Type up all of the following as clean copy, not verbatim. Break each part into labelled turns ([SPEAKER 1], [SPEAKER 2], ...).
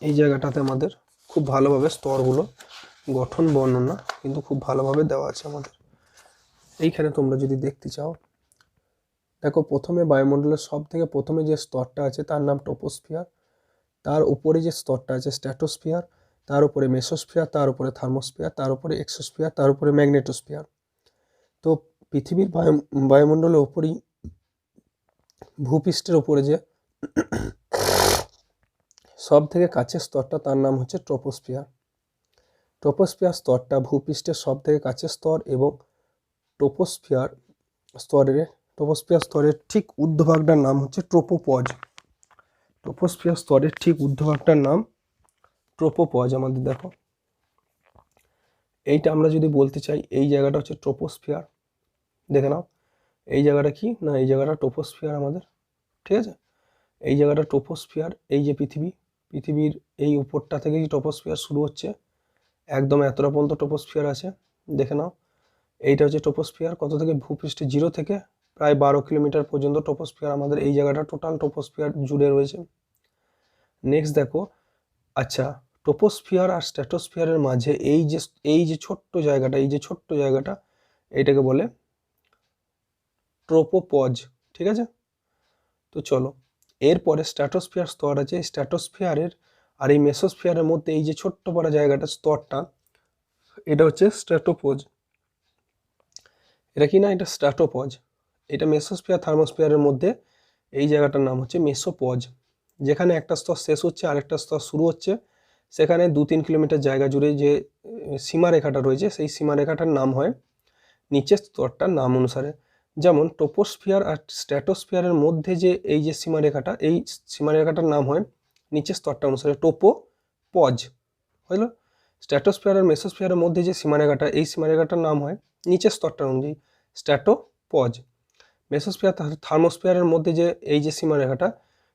[SPEAKER 1] এই জায়গাটাতে আমাদের খুব ভালোভাবে স্তরগুলো গঠন বর্ণনা কিন্তু খুব ভালোভাবে দেওয়া আছে আমাদের। এইখানে তোমরা যদি দেখতে চাও, দেখো প্রথমে বায়ুমণ্ডলের সব থেকে প্রথমে যে স্তরটা আছে তার নাম ট্রপোস্ফিয়ার, তার উপরে যে স্তরটা আছে স্ট্র্যাটোস্ফিয়ার, তার উপরে মেসোস্ফিয়ার, তার উপরে থার্মোস্ফিয়ার, তার উপরে এক্সোস্ফিয়ার, তার উপরে ম্যাগনেটোস্ফিয়ার। তো পৃথিবীর বায়ুমণ্ডলের ওপরেই ভূপৃষ্ঠের উপরে যে সব থেকে কাছের স্তরটা তার নাম হচ্ছে ট্রপোস্ফিয়ার। ট্রপোস্ফিয়ার স্তরটা ভূপৃষ্ঠের সব থেকে কাছের স্তর এবং ট্রপোস্ফিয়ার স্তরের ঠিক ঊর্ধ্বভাগটার নাম হচ্ছে ট্রোপোপজ। ট্রপোস্ফিয়ার স্তরের ঠিক ঊর্ধ্বভাগটার নাম ট্রোপোপজ। আমাদের দেখো এইটা আমরা যদি বলতে চাই, এই জায়গাটা হচ্ছে ট্রোপোস্ফিয়ার, দেখে নাও এই জায়গাটা কি না, এই জায়গাটা ট্রোপোস্ফিয়ার আমাদের, ঠিক আছে। এই জায়গাটা ট্রোপোস্ফিয়ার, এই যে পৃথিবীর এই উপরটা থেকেই ট্রোপোস্ফিয়ার শুরু হচ্ছে, একদম এতটা পর্যন্ত ট্রোপোস্ফিয়ার আছে, দেখে নাও। এইটা হচ্ছে ট্রোপোস্ফিয়ার, কত থেকে ভূপৃষ্ঠে 0 থেকে প্রায় 12 কিলোমিটার পর্যন্ত ট্রোপোস্ফিয়ার আমাদের এই জায়গাটা টোটাল ট্রোপোস্ফিয়ার জুড়ে রয়েছে। নেক্সট দেখো, আচ্ছা ট্রোপোস্ফিয়ার আর স্ট্র্যাটোস্ফিয়ারের মাঝে এই যে ছোট্ট জায়গাটা এইটাকে বলে ট্রোপোপজ, ঠিক আছে। তো চলো এরপরে স্ট্র্যাটোস্ফিয়ার স্তর আছে, স্ট্র্যাটোস্ফিয়ারের আর এই মেসোস্ফিয়ারের মধ্যে এই যে ছোট্ট বড় জায়গাটা স্তরটা, এটা হচ্ছে স্ট্র্যাটোপজ। এটা কি না, এটা স্ট্র্যাটোপজ। এটা মেসোস্ফিয়ার থার্মোস্ফিয়ারের মধ্যে এই জায়গাটার নাম হচ্ছে মেসোপজ। যেখানে একটা স্তর শেষ হচ্ছে আরেকটা স্তর শুরু হচ্ছে, সেখানে 2-3 কিলোমিটার জায়গা জুড়ে যে সীমারেখাটা রয়েছে সেই সীমারেখাটার নাম হয় নিচের স্তরটার নাম অনুসারে। যেমন ট্রোপোস্ফিয়ার আর স্ট্র্যাটোস্ফিয়ারের মধ্যে যে এই যে সীমারেখাটা, এই সীমারেখাটার নাম হয় নিচের স্তরটা অনুসারে ট্রোপোপজ, হলো। স্ট্র্যাটোস্ফিয়ার আর মেসোস্ফিয়ারের মধ্যে যে সীমারেখাটা, এই সীমারেখাটার নাম হয় নিচের স্তরটা অনুযায়ী স্ট্র্যাটোপজ। মেসোস্ফিয়ার থার্মোস্ফিয়ারের মধ্যে যে এই যে সীমারেখাটা,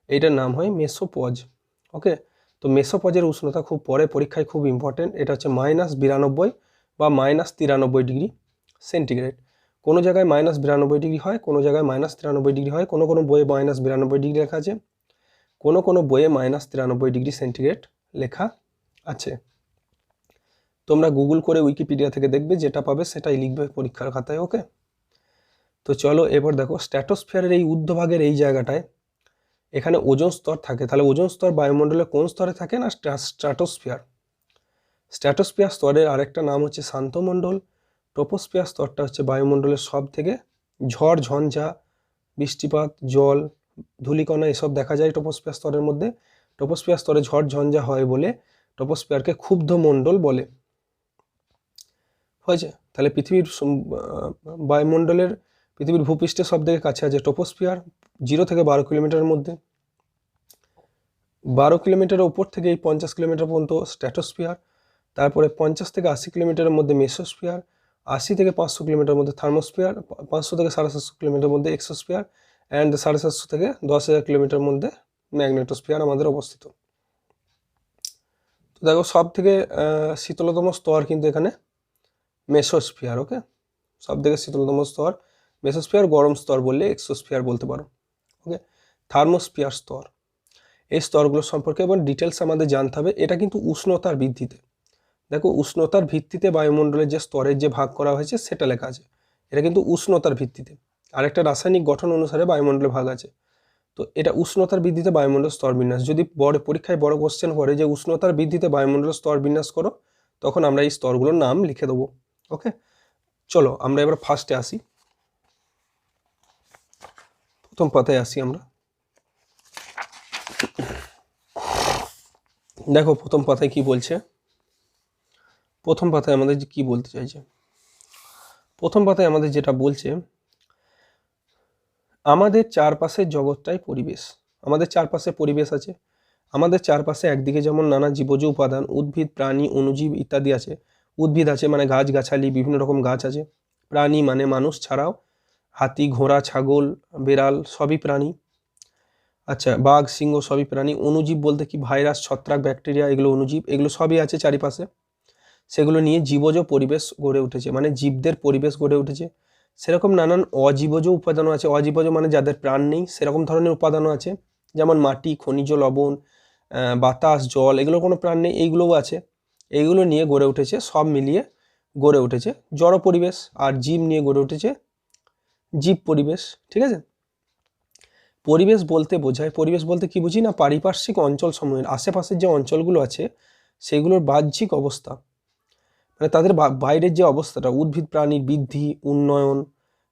[SPEAKER 1] এইটার নাম হয় মেসোপজ। ওকে, তো মেসোপজের উষ্ণতা খুব পরে পরীক্ষায় খুব ইম্পর্টেন্ট, এটা হচ্ছে -92 বা -93 ডিগ্রি সেন্টিগ্রেড। কোনো জায়গায় -92 ডিগ্রি হয়, কোনো জায়গায় -93 ডিগ্রি হয়, কোনো বইয়ে -92 ডিগ্রি লেখা আছে, কোনো বইয়ে -93 ডিগ্রি সেন্টিগ্রেড লেখা আছে। তোমরা গুগল করে উইকিপিডিয়া থেকে দেখবে, যেটা পাবে সেটাই লিখবে পরীক্ষার খাতায়। ওকে, তো চলো এবার দেখো স্ট্র্যাটোস্ফিয়ারের এই ঊর্ধ্বভাগের এই জায়গাটায় এখানে ওজোন স্তর থাকে। তাহলে ওজোন স্তর বায়ুমণ্ডলের কোন স্তরে থাকে না, স্ট্র্যাটোস্ফিয়ার। স্ট্র্যাটোস্ফিয়ার স্তরের আরেকটা নাম হচ্ছে শান্তমণ্ডল। ট্রোপোস্ফিয়ার স্তরটা হচ্ছে বায়ুমণ্ডলের সব থেকে ঝড় ঝঞ্ঝা, বৃষ্টিপাত, জল, ধূলিকণা এসব দেখা যায় ট্রোপোস্ফিয়ার স্তরের মধ্যে। ট্রোপোস্ফিয়ার স্তরে ঝড় ঝঞ্ঝা হয় বলে ট্রোপোস্ফিয়ারকে ক্ষুব্ধ মণ্ডল বলে। হয়েছে, তাহলে পৃথিবীর ভূপৃষ্ঠের সব থেকে কাছে আছে ট্রোপোস্ফিয়ার, 0 থেকে 12 কিলোমিটারের মধ্যে। 12 কিলোমিটারের উপর থেকে এই 50 কিলোমিটার পর্যন্ত স্ট্র্যাটোস্ফিয়ার, তারপরে 50 থেকে 80 কিলোমিটারের মধ্যে মেসোস্ফিয়ার, 80 থেকে 500 কিলোমিটার মধ্যে থার্মোস্ফিয়ার, 500 থেকে 750 কিলোমিটার মধ্যে এক্সোস্ফিয়ার, অ্যান্ড 750 থেকে 10,000 কিলোমিটার মধ্যে ম্যাগনেটোস্ফিয়ার আমাদের অবস্থিত। তো দেখো সব থেকে শীতলতম স্তর কিন্তু এখানে মেসোস্ফিয়ার। ওকে, সব থেকে শীতলতম স্তর মেসোস্ফিয়ার, গরম স্তর বললে এক্সোস্ফিয়ার বলতে পারো। ওকে, থার্মোস্ফিয়ার স্তর, এই স্তরগুলো সম্পর্কে এবার ডিটেলস আমাদের জানতে হবে। এটা কিন্তু উষ্ণতার ভিত্তিতে, দেখো উষ্ণতার ভিত্তিতে বায়ুমণ্ডলের যে স্তরের যে ভাগ করা হয়েছে সেটা লেখা আছে, এটা কিন্তু উষ্ণতার ভিত্তিতে। আরেকটা রাসায়নিক গঠন অনুসারে বায়ুমণ্ডলে ভাগ আছে। তো এটা উষ্ণতার ভিত্তিতে বায়ুমণ্ডল স্তর বিন্যাস। যদি পরীক্ষায় বড় কোশ্চেন পড়ে যে উষ্ণতার ভিত্তিতে বায়ুমণ্ডল স্তর বিন্যাস করো, তখন আমরা এই স্তরগুলোর নাম লিখে দেবো। ওকে, চলো আমরা এবার ফার্স্টে আসি, প্রথম পাতায় আসি আমরা। দেখো প্রথম পাতায় কি বলছে, প্রথম পাতায় আমাদের কি বলতে চাইছে, প্রথম পাতায় আমাদের যেটা বলছে, আমাদের চারপাশের জগৎটাই পরিবেশ। আমাদের চারপাশে পরিবেশ আছে, আমাদের চারপাশে একদিকে যেমন নানা জীবজ উপাদান, উদ্ভিদ, প্রাণী, অণুজীব ইত্যাদি আছে। উদ্ভিদ আছে মানে গাছগাছালি, বিভিন্ন রকম গাছ আছে। প্রাণী মানে মানুষ ছাড়াও হাতি, ঘোড়া, ছাগল, বেড়াল সবই প্রাণী। আচ্ছা, বাঘ, সিংহ সবই প্রাণী। অণুজীব বলতে কি, ভাইরাস, ছত্রাক, ব্যাকটেরিয়া, এগুলো অণুজীব, এগুলো সবই আছে চারিপাশে। সেগুলো নিয়ে জীবজ পরিবেশ গড়ে উঠেছে, মানে জীবদের পরিবেশ গড়ে উঠেছে। সেরকম নানান অজীবজ উপাদানও আছে। অজীবজ মানে যাদের প্রাণ নেই, সেরকম ধরনের উপাদানও আছে, যেমন মাটি, খনিজ লবণ, বাতাস, জল, এগুলো কোনো প্রাণ নেই, এইগুলোও আছে। এইগুলো নিয়ে গড়ে উঠেছে, সব মিলিয়ে গড়ে উঠেছে জড় পরিবেশ। আর জীব নিয়ে গড়ে উঠেছে জীব পরিবেশ। ঠিক আছে, পরিবেশ বলতে বোঝায়, পরিবেশ বলতে কি বুঝি না, পারিপার্শ্বিক অঞ্চল সমূহের আশেপাশের যে অঞ্চলগুলো আছে সেগুলোর বাহ্যিক অবস্থা, মানে তাদের বাইরের যে অবস্থাটা, উদ্ভিদ প্রাণীর বৃদ্ধি, উন্নয়ন,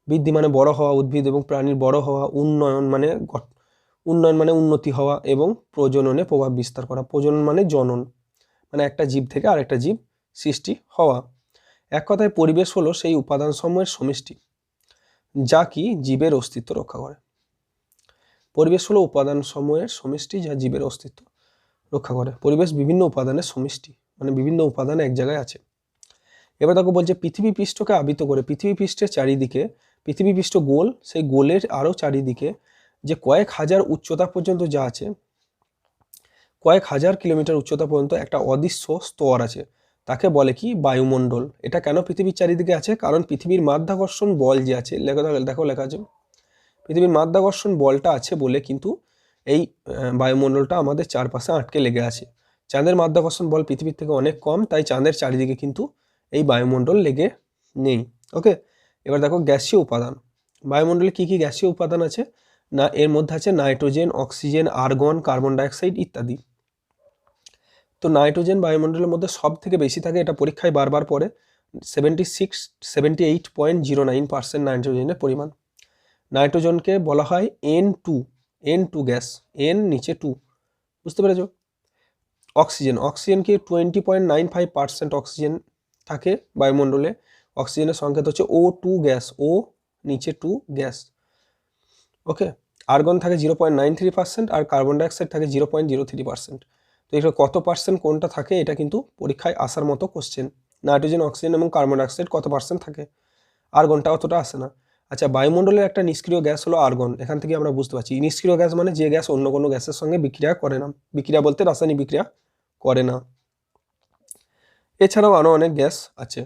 [SPEAKER 1] বৃদ্ধি মানে বড় হওয়া, উদ্ভিদ এবং প্রাণীর বড় হওয়া, উন্নয়ন মানে উন্নতি হওয়া, এবং প্রজননে প্রভাব বিস্তার করা। প্রজনন মানে জনন, মানে একটা জীব থেকে আরেকটা জীব সৃষ্টি হওয়া। এক কথায় পরিবেশ হলো সেই উপাদান সমূহের সমষ্টি যা কি জীবের অস্তিত্ব রক্ষা করে। পরিবেশ হলো উপাদান সমূহের সমষ্টি যা জীবের অস্তিত্ব রক্ষা করে। পরিবেশ বিভিন্ন উপাদানের সমষ্টি, মানে বিভিন্ন উপাদান এক জায়গায় আছে। এবার দেখো বলছে পৃথিবী পৃষ্ঠকে আবৃত করে, পৃথিবী পৃষ্ঠের চারিদিকে, পৃথিবী পৃষ্ঠ গোল, সেই গোলের আরও চারিদিকে যে কয়েক হাজার উচ্চতা পর্যন্ত যা আছে, কয়েক হাজার কিলোমিটার উচ্চতা পর্যন্ত একটা অদৃশ্য স্তর আছে, তাকে বলে কি বায়ুমণ্ডল। এটা কেন পৃথিবীর চারিদিকে আছে? কারণ পৃথিবীর মাধ্যাকর্ষণ বল যে আছে, দেখো লেখা আছে, পৃথিবীর মাধ্যাকর্ষণ বলটা আছে বলে কিন্তু এই বায়ুমণ্ডলটা আমাদের চারপাশে আটকে লেগে আছে। চাঁদের মাধ্যাকর্ষণ বল পৃথিবীর থেকে অনেক কম, তাই চাঁদের চারিদিকে কিন্তু এই বায়ুমণ্ডল লেগে নেই। ওকে, এবার দেখো গ্যাসীয় উপাদান। বায়ুমণ্ডলে কি কি গ্যাসীয় উপাদান আছে না, এর মধ্যে আছে nitrogen, oxygen, argon, carbon dioxide ইত্যাদি। তো নাইট্রোজেন বায়ুমণ্ডলের মধ্যে সব থেকে বেশি থাকে, এটা পরীক্ষায় বারবার পড়ে। 78.09% নাইট্রোজেনের পরিমাণ। নাইট্রোজেনকে বলা হয় N2 গ্যাস, N নিচে 2, বুঝতে পেরেছ? অক্সিজেনকে 20.95% অক্সিজেন থাকে বায়ুমণ্ডলে। অক্সিজেনের সংকেত হচ্ছে O2 গ্যাস, ও নিচে 2 গ্যাস। ওকে, আর্গন থাকে 0.93% আর কার্বন ডাইঅক্সাইড থাকে 0.03%। তো এটা কত পার্সেন্ট কোনটা থাকে, এটা কিন্তু পরীক্ষায় আসার মতো কোশ্চেন। নাইট্রোজেন, অক্সিজেন এবং কার্বন ডাইঅক্সাইড কত পার্সেন্ট থাকে, আর্গনটা অতটা আসে না। আচ্ছা, বায়ুমণ্ডলের একটা নিষ্ক্রিয় গ্যাস হলো আর্গন। এখান থেকে আমরা বুঝতে পারছি নিষ্ক্রিয় গ্যাস মানে যে গ্যাস অন্য কোনো গ্যাসের সঙ্গে বিক্রিয়া করে না, বিক্রিয়া বলতে রাসায়নিক বিক্রিয়া করে না। এছাড়াও আরও অনেক গ্যাস আছে।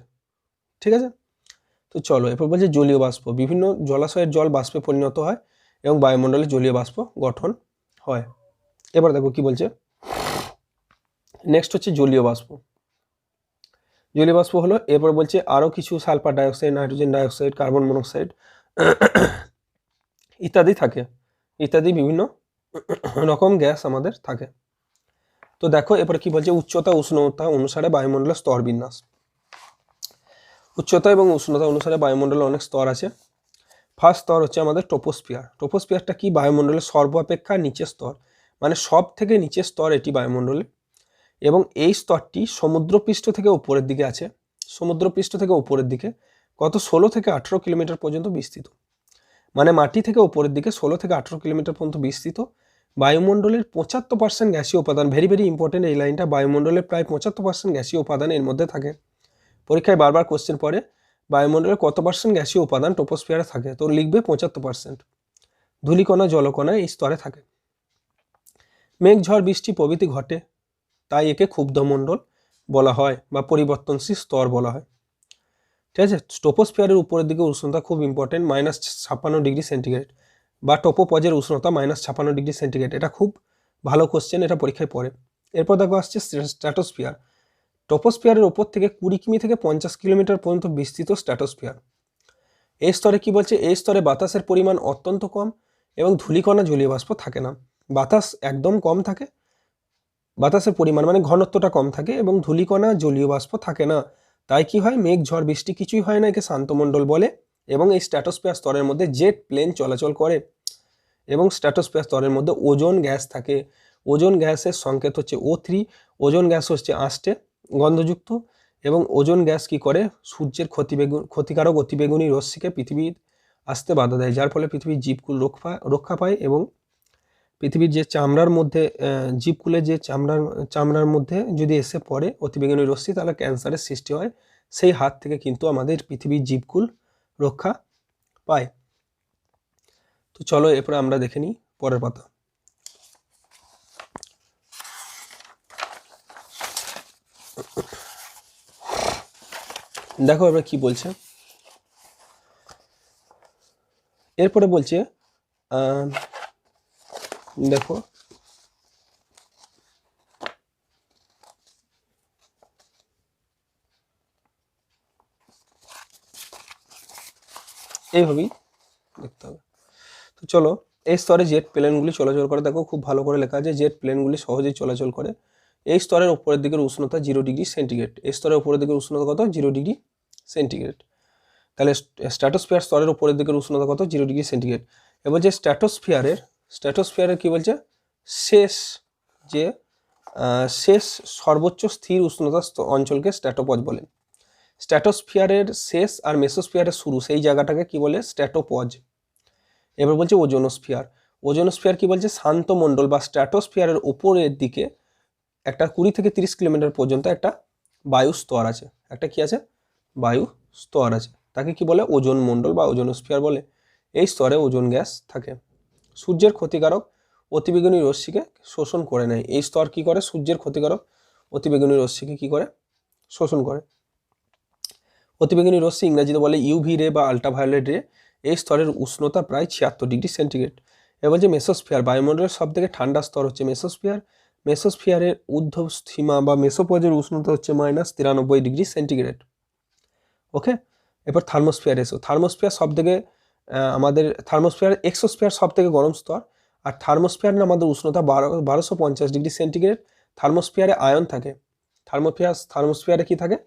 [SPEAKER 1] ঠিক আছে, তো চলো এরপর বলছে জলীয় বাষ্প। বিভিন্ন জলাশয়ের জল বাষ্পে পরিণত হয় এবং বায়ুমণ্ডলে জলীয় বাষ্প গঠন হয়। এবার দেখো কি বলছে, নেক্সট হচ্ছে জলীয় বাষ্প। জলীয় বাষ্প হলো, এরপর বলছে আরও কিছু sulphur dioxide, nitrogen dioxide, carbon monoxide ইত্যাদি থাকে, ইত্যাদি বিভিন্ন রকম গ্যাস আমাদের থাকে। তো দেখো এরপর কি বলছে, উচ্চতা উষ্ণতা অনুসারে বায়ুমণ্ডলের স্তর বিন্যাস। উচ্চতা এবং উষ্ণতা অনুসারে বায়ুমণ্ডলে অনেক স্তর আছে। ফার্স্ট স্তর হচ্ছে আমাদের ট্রপোস্ফিয়ার। ট্রপোস্ফিয়ারটা কি, বায়ুমণ্ডলের সর্বাপেক্ষা নিচের স্তর, মানে সব থেকে নিচের স্তর এটি বায়ুমণ্ডলে। এবং এই স্তরটি সমুদ্রপৃষ্ঠ থেকে উপরের দিকে আছে। সমুদ্রপৃষ্ঠ থেকে উপরের দিকে কত 16 থেকে 18 কিলোমিটার পর্যন্ত বিস্তৃত, মানে মাটি থেকে উপরের দিকে 16 থেকে 18 কিলোমিটার পর্যন্ত বিস্তৃত। বায়ুমণ্ডলের 75% গ্যাসীয় উপাদান, ভেরি ভেরি ইম্পর্টেন্ট এই লাইনটা, বায়ুমণ্ডলের প্রায় 75% গ্যাসীয় উপাদান এর মধ্যে থাকে। পরীক্ষায় বারবার কোশ্চেন পড়ে বায়ুমণ্ডলের কত পার্সেন্ট গ্যাসীয় উপাদান ট্রপোস্ফিয়ারে থাকে, তো লিখবে 75%। ধূলিকণা, জলকণা এই স্তরে থাকে। মেঘ, ঝড়, বৃষ্টি প্রভৃতি ঘটে, তাই একে ক্ষুব্ধমণ্ডল বলা হয় বা পরিবর্তনশীল স্তর বলা হয়। ঠিক আছে, ট্রপোস্ফিয়ারের উপরের দিকে উষ্ণতা খুব ইম্পর্টেন্ট, -56°C, বা ট্রপোপজের উষ্ণতা -56°C। এটা খুব ভালো কোশ্চেন, এটা পরীক্ষায় পড়ে। এরপর দেখো আসছে স্ট্র্যাটোস্ফিয়ার। ট্রপোস্ফিয়ারের ওপর থেকে 20 কিমি থেকে 50 কিলোমিটার পর্যন্ত বিস্তৃত স্ট্র্যাটোস্ফিয়ার। এই স্তরে কি বলছে, এই স্তরে বাতাসের পরিমাণ অত্যন্ত কম এবং ধূলিকণা, জলীয় বাষ্প থাকে না। বাতাস একদম কম থাকে, বাতাসের পরিমাণ মানে ঘনত্বটা কম থাকে, এবং ধূলিকণা, জলীয় বাষ্প থাকে না। তাই কি হয়, মেঘ, ঝড়, বৃষ্টি কিছুই হয় না, একে শান্তমণ্ডল বলে। এবং এই স্ট্র্যাটোস্ফিয়ার স্তরের মধ্যে জেট প্লেন চলাচল করে, এবং স্ট্র্যাটোস্ফিয়ার স্তরের মধ্যে ওজোন গ্যাস থাকে। ওজোন গ্যাসের সংকেত হচ্ছে O3। ওজোন গ্যাস হচ্ছে আষ্টে গন্ধযুক্ত, এবং ওজোন গ্যাস কি করে, সূর্যের ক্ষতিকারক অতিবেগুনি রশ্মিকে পৃথিবীর আসতে বাধা দেয়, যার ফলে পৃথিবীর জীবকুল রক্ষা পায়, এবং পৃথিবীর যে চামড়ার মধ্যে জীবকুলের যে চামড়ার মধ্যে যদি এসে পড়ে অতিবেগুনি রশ্মি, তাহলে ক্যান্সারের সৃষ্টি হয়। সেই হাত থেকে কিন্তু আমাদের পৃথিবীর জীবকুল রক্ষা পায়। তো চলো এরপরে আমরা দেখে নিই পরের পাতা। দেখো এবার কি বলছে, এরপরে বলছে দেখো এইভাবেই দেখতে হবে। তো চলো, এই স্তরে জেট প্লেনগুলি চলাচল করে, দেখো খুব ভালো করে লেখা আছে, জেট প্লেনগুলি সহজেই চলাচল করে। এই স্তরের উপরের দিকের উষ্ণতা 0 ডিগ্রি সেন্টিগ্রেড। এই স্তরের উপরের দিকের উষ্ণতা কত? 0 ডিগ্রি সেন্টিগ্রেড। তাহলে স্ট্র্যাটোস্ফিয়ার স্তরের উপরের দিকের উষ্ণতা কত? 0 ডিগ্রি সেন্টিগ্রেড। এবার যে স্ট্র্যাটোস্ফিয়ারের কি বলছে, শেষ যে শেষ সর্বোচ্চ স্থির উষ্ণতা অঞ্চলকে স্ট্র্যাটোপজ বলে। স্ট্র্যাটোস্ফিয়ারের শেষ আর মেসোস্ফিয়ারের শুরু, সেই জায়গাটাকে কি বলে? স্ট্র্যাটোপজ। এবার বলছে ওজোনোস্ফিয়ার। ওজোনোস্ফিয়ার কি বলছে? শান্ত মণ্ডল বা স্ট্র্যাটোস্ফিয়ারের উপরের দিকে একটা 20 থেকে 30 কিলোমিটার পর্যন্ত একটা বায়ু স্তর আছে। একটা কি আছে? বায়ু স্তর আছে। তাকে কি বলে? ওজোন মণ্ডল বা ওজোনোস্ফিয়ার বলে। এই স্তরে ওজোন গ্যাস থাকে। সূর্যের ক্ষতিকারক অতিবেগুনি রশ্মিকে শোষণ করে নেয়। এই স্তর কি করে? সূর্যের ক্ষতিকারক অতিবেগুনি রশ্মিকে কি করে? শোষণ করে। অতিবেগুনি রশ্মি ইংরেজিতে বলে ইউভি রে বা আল্ট্রাভায়োলেট রে। এই স্তরের উষ্ণতা প্রায় 76 ডিগ্রি সেন্টিগ্রেড। এবার যে মেসোস্ফিয়ার, বায়ুমণ্ডলের সব থেকে ঠান্ডা স্তর হচ্ছে মেসোস্ফিয়ার। মেসোস্ফিয়ারের ঊর্ধ্ব সীমা বা মেসোপজের উষ্ণতা হচ্ছে -93 ডিগ্রি সেন্টিগ্রেড। ওকে, এবার থার্মোস্ফিয়ার এসো। থার্মোস্ফিয়ার সব থেকে আমাদের এক্সোস্ফিয়ার সব থেকে গরম স্তর, আর থার্মোস্ফিয়ারে আমাদের উষ্ণতা 1250 ডিগ্রি সেন্টিগ্রেড। থার্মোস্ফিয়ারে আয়ন থাকে। থার্মোস্ফিয়ারে কি থাকে?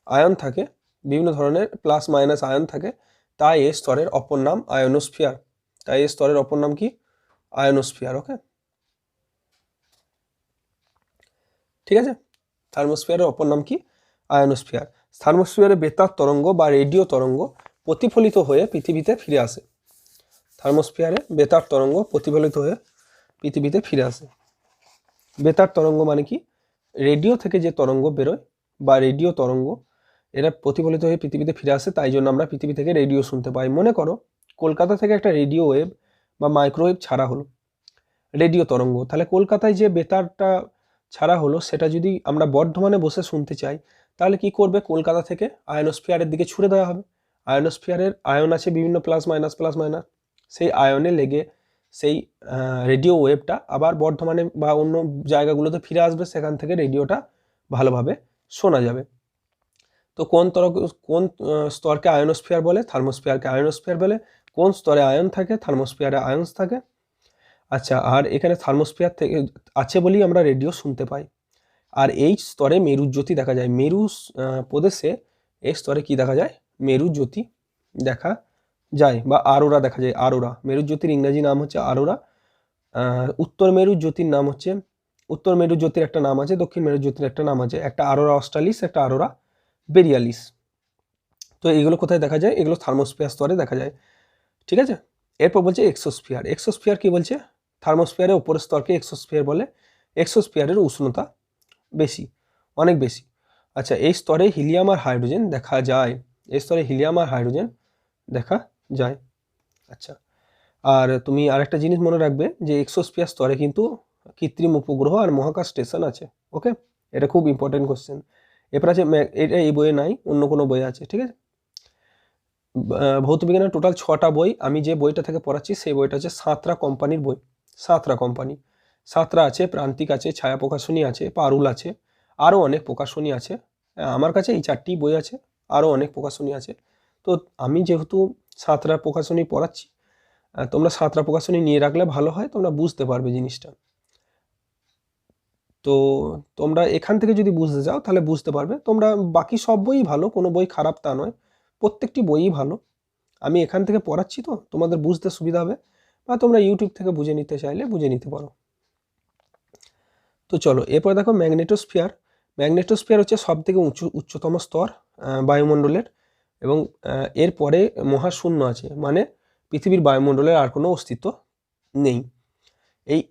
[SPEAKER 1] আয়ন থাকে, বিভিন্ন ধরনের প্লাস মাইনাস আয়ন থাকে। তাই এই স্তরের অপর নাম আয়নোস্ফিয়ার। তাই এই স্তরের অপর নাম কি? আয়নোস্ফিয়ার। ওকে, ঠিক আছে। থার্মোস্ফিয়ারের অপর নাম কি? আয়নোস্ফিয়ার। থার্মোস্ফিয়ারে বেতার তরঙ্গ বা রেডিও তরঙ্গ প্রতিফলিত হয়ে পৃথিবীতে ফিরে আসে। থার্মোস্ফিয়ারে বেতার তরঙ্গ প্রতিফলিত হয়ে পৃথিবীতে ফিরে আসে। বেতার তরঙ্গ মানে কি? রেডিও থেকে যে তরঙ্গ বেরোয় বা রেডিও তরঙ্গ, এরা প্রতিফলিত হয়ে পৃথিবীতে ফিরে আসে। তাই জন্য আমরা পৃথিবী থেকে রেডিও শুনতে পাই। মনে করো কলকাতা থেকে একটা রেডিও ওয়েভ বা মাইক্রোওয়েভ ছাড়া হলো, রেডিও তরঙ্গ। তাহলে কলকাতায় যে বেতারটা ছাড়া হলো, সেটা যদি আমরা বর্ধমানে বসে শুনতে চাই, তাহলে কি করবে? কলকাতা থেকে আয়নোস্ফিয়ারের দিকে ছুড়ে দেওয়া হবে। আয়নোস্ফিয়ারের আয়ন আছে বিভিন্ন প্লাস মাইনাস। সেই আয়নে লেগে সেই রেডিও ওয়েভটা আবার বর্ধমানে বা অন্য জায়গাগুলোতে ফিরে আসবে। সেখান থেকে রেডিওটা ভালোভাবে শোনা যাবে। তো কোন স্তরকে আয়নোস্ফিয়ার বলে? থার্মোস্ফিয়ারকে আয়নোস্ফিয়ার বলে। কোন স্তরে আয়ন থাকে? থার্মোস্ফিয়ারে আয়নস থাকে। আচ্ছা, আর এখানে থার্মোস্ফিয়ার থেকে আছে বলেই আমরা রেডিও শুনতে পাই। আর এই স্তরে মেরুজ্যোতি দেখা যায়। মেরু প্রদেশে এই স্তরে কি দেখা যায়? মেরুজ্যোতি দেখা যায় বা আরোরা দেখা যায়। আরোরা, মেরুজ্যোতির ইংরেজি নাম হচ্ছে আরোরা। উত্তর মেরুজ্যোতির নাম হচ্ছে, উত্তর মেরুজ্যোতির একটা নাম আছে, দক্ষিণ মেরুজ্যোতির একটা নাম আছে। একটা আরোরা অস্ট্রালিস, একটা আরোরা বেরিয়ালিস। তো এগুলো কোথায় দেখা যায়? এগুলো থার্মোস্ফিয়ার স্তরে দেখা যায়। ঠিক আছে। এরপর বলছে এক্সোস্ফিয়ার। এক্সোস্ফিয়ার কি বলছে? থার্মোস্ফিয়ারের উপরের স্তরকে এক্সোস্ফিয়ার বলে। এক্সোস্ফিয়ারের উষ্ণতা বেশি, অনেক বেশি। আচ্ছা, এই স্তরে হিলিয়াম আর হাইড্রোজেন দেখা যায়। এই স্তরে হিলিয়াম আর হাইড্রোজেন দেখা যায়। আচ্ছা, আর তুমি আরেকটা জিনিস মনে রাখবে যে এক্সোস্ফিয়ার স্তরে কিন্তু কৃত্রিম উপগ্রহ আর মহাকাশ স্টেশন আছে। ওকে, এটা খুব ইম্পর্টেন্ট কোশ্চেন। এরপর আছে, এটা এই বইয়ে নাই, অন্য কোনো বইয়ে আছে। ঠিক আছে। ভৌতবিজ্ঞানের টোটাল 6টা বই। আমি যে বইটা থেকে পড়াচ্ছি সেই বইটা হচ্ছে সাঁতরা কোম্পানির বই। সাঁতরা কোম্পানি, সাঁতরা আছে, প্রান্তিক আছে, ছায়া প্রকাশনী আছে, পারুল আছে, আরও অনেক প্রকাশনী আছে। আমার কাছে এই 4টি বই আছে, আরও অনেক প্রকাশনী আছে। তো আমি যেহেতু সাঁতরা প্রকাশনী পড়াচ্ছি, তোমরা সাঁতরা প্রকাশনী নিয়ে রাখলে ভালো হয়, তোমরা বুঝতে পারবে জিনিসটা। তো তোমরা এখান থেকে যদি বুঝতে যাও তাহলে বুঝতে পারবে। তোমরা বাকি সব বই ভালো, কোনো বই খারাপ তা নয়, প্রত্যেকটি বইই ভালো। আমি এখান থেকে পড়াচ্ছি তো তোমাদের বুঝতে সুবিধা হবে, বা তোমরা ইউটিউব থেকে বুঝে নিতে চাইলে বুঝে নিতে পারো। তো চলো, এরপর দেখো ম্যাগনেটোস্ফিয়ার। ম্যাগনেটোস্ফিয়ার হচ্ছে সব থেকে উচ্চতম স্তর বায়ুমণ্ডলের, এবং এরপরে মহাশূন্য আছে, মানে পৃথিবীর বায়ুমণ্ডলের আর কোনো অস্তিত্ব নেই।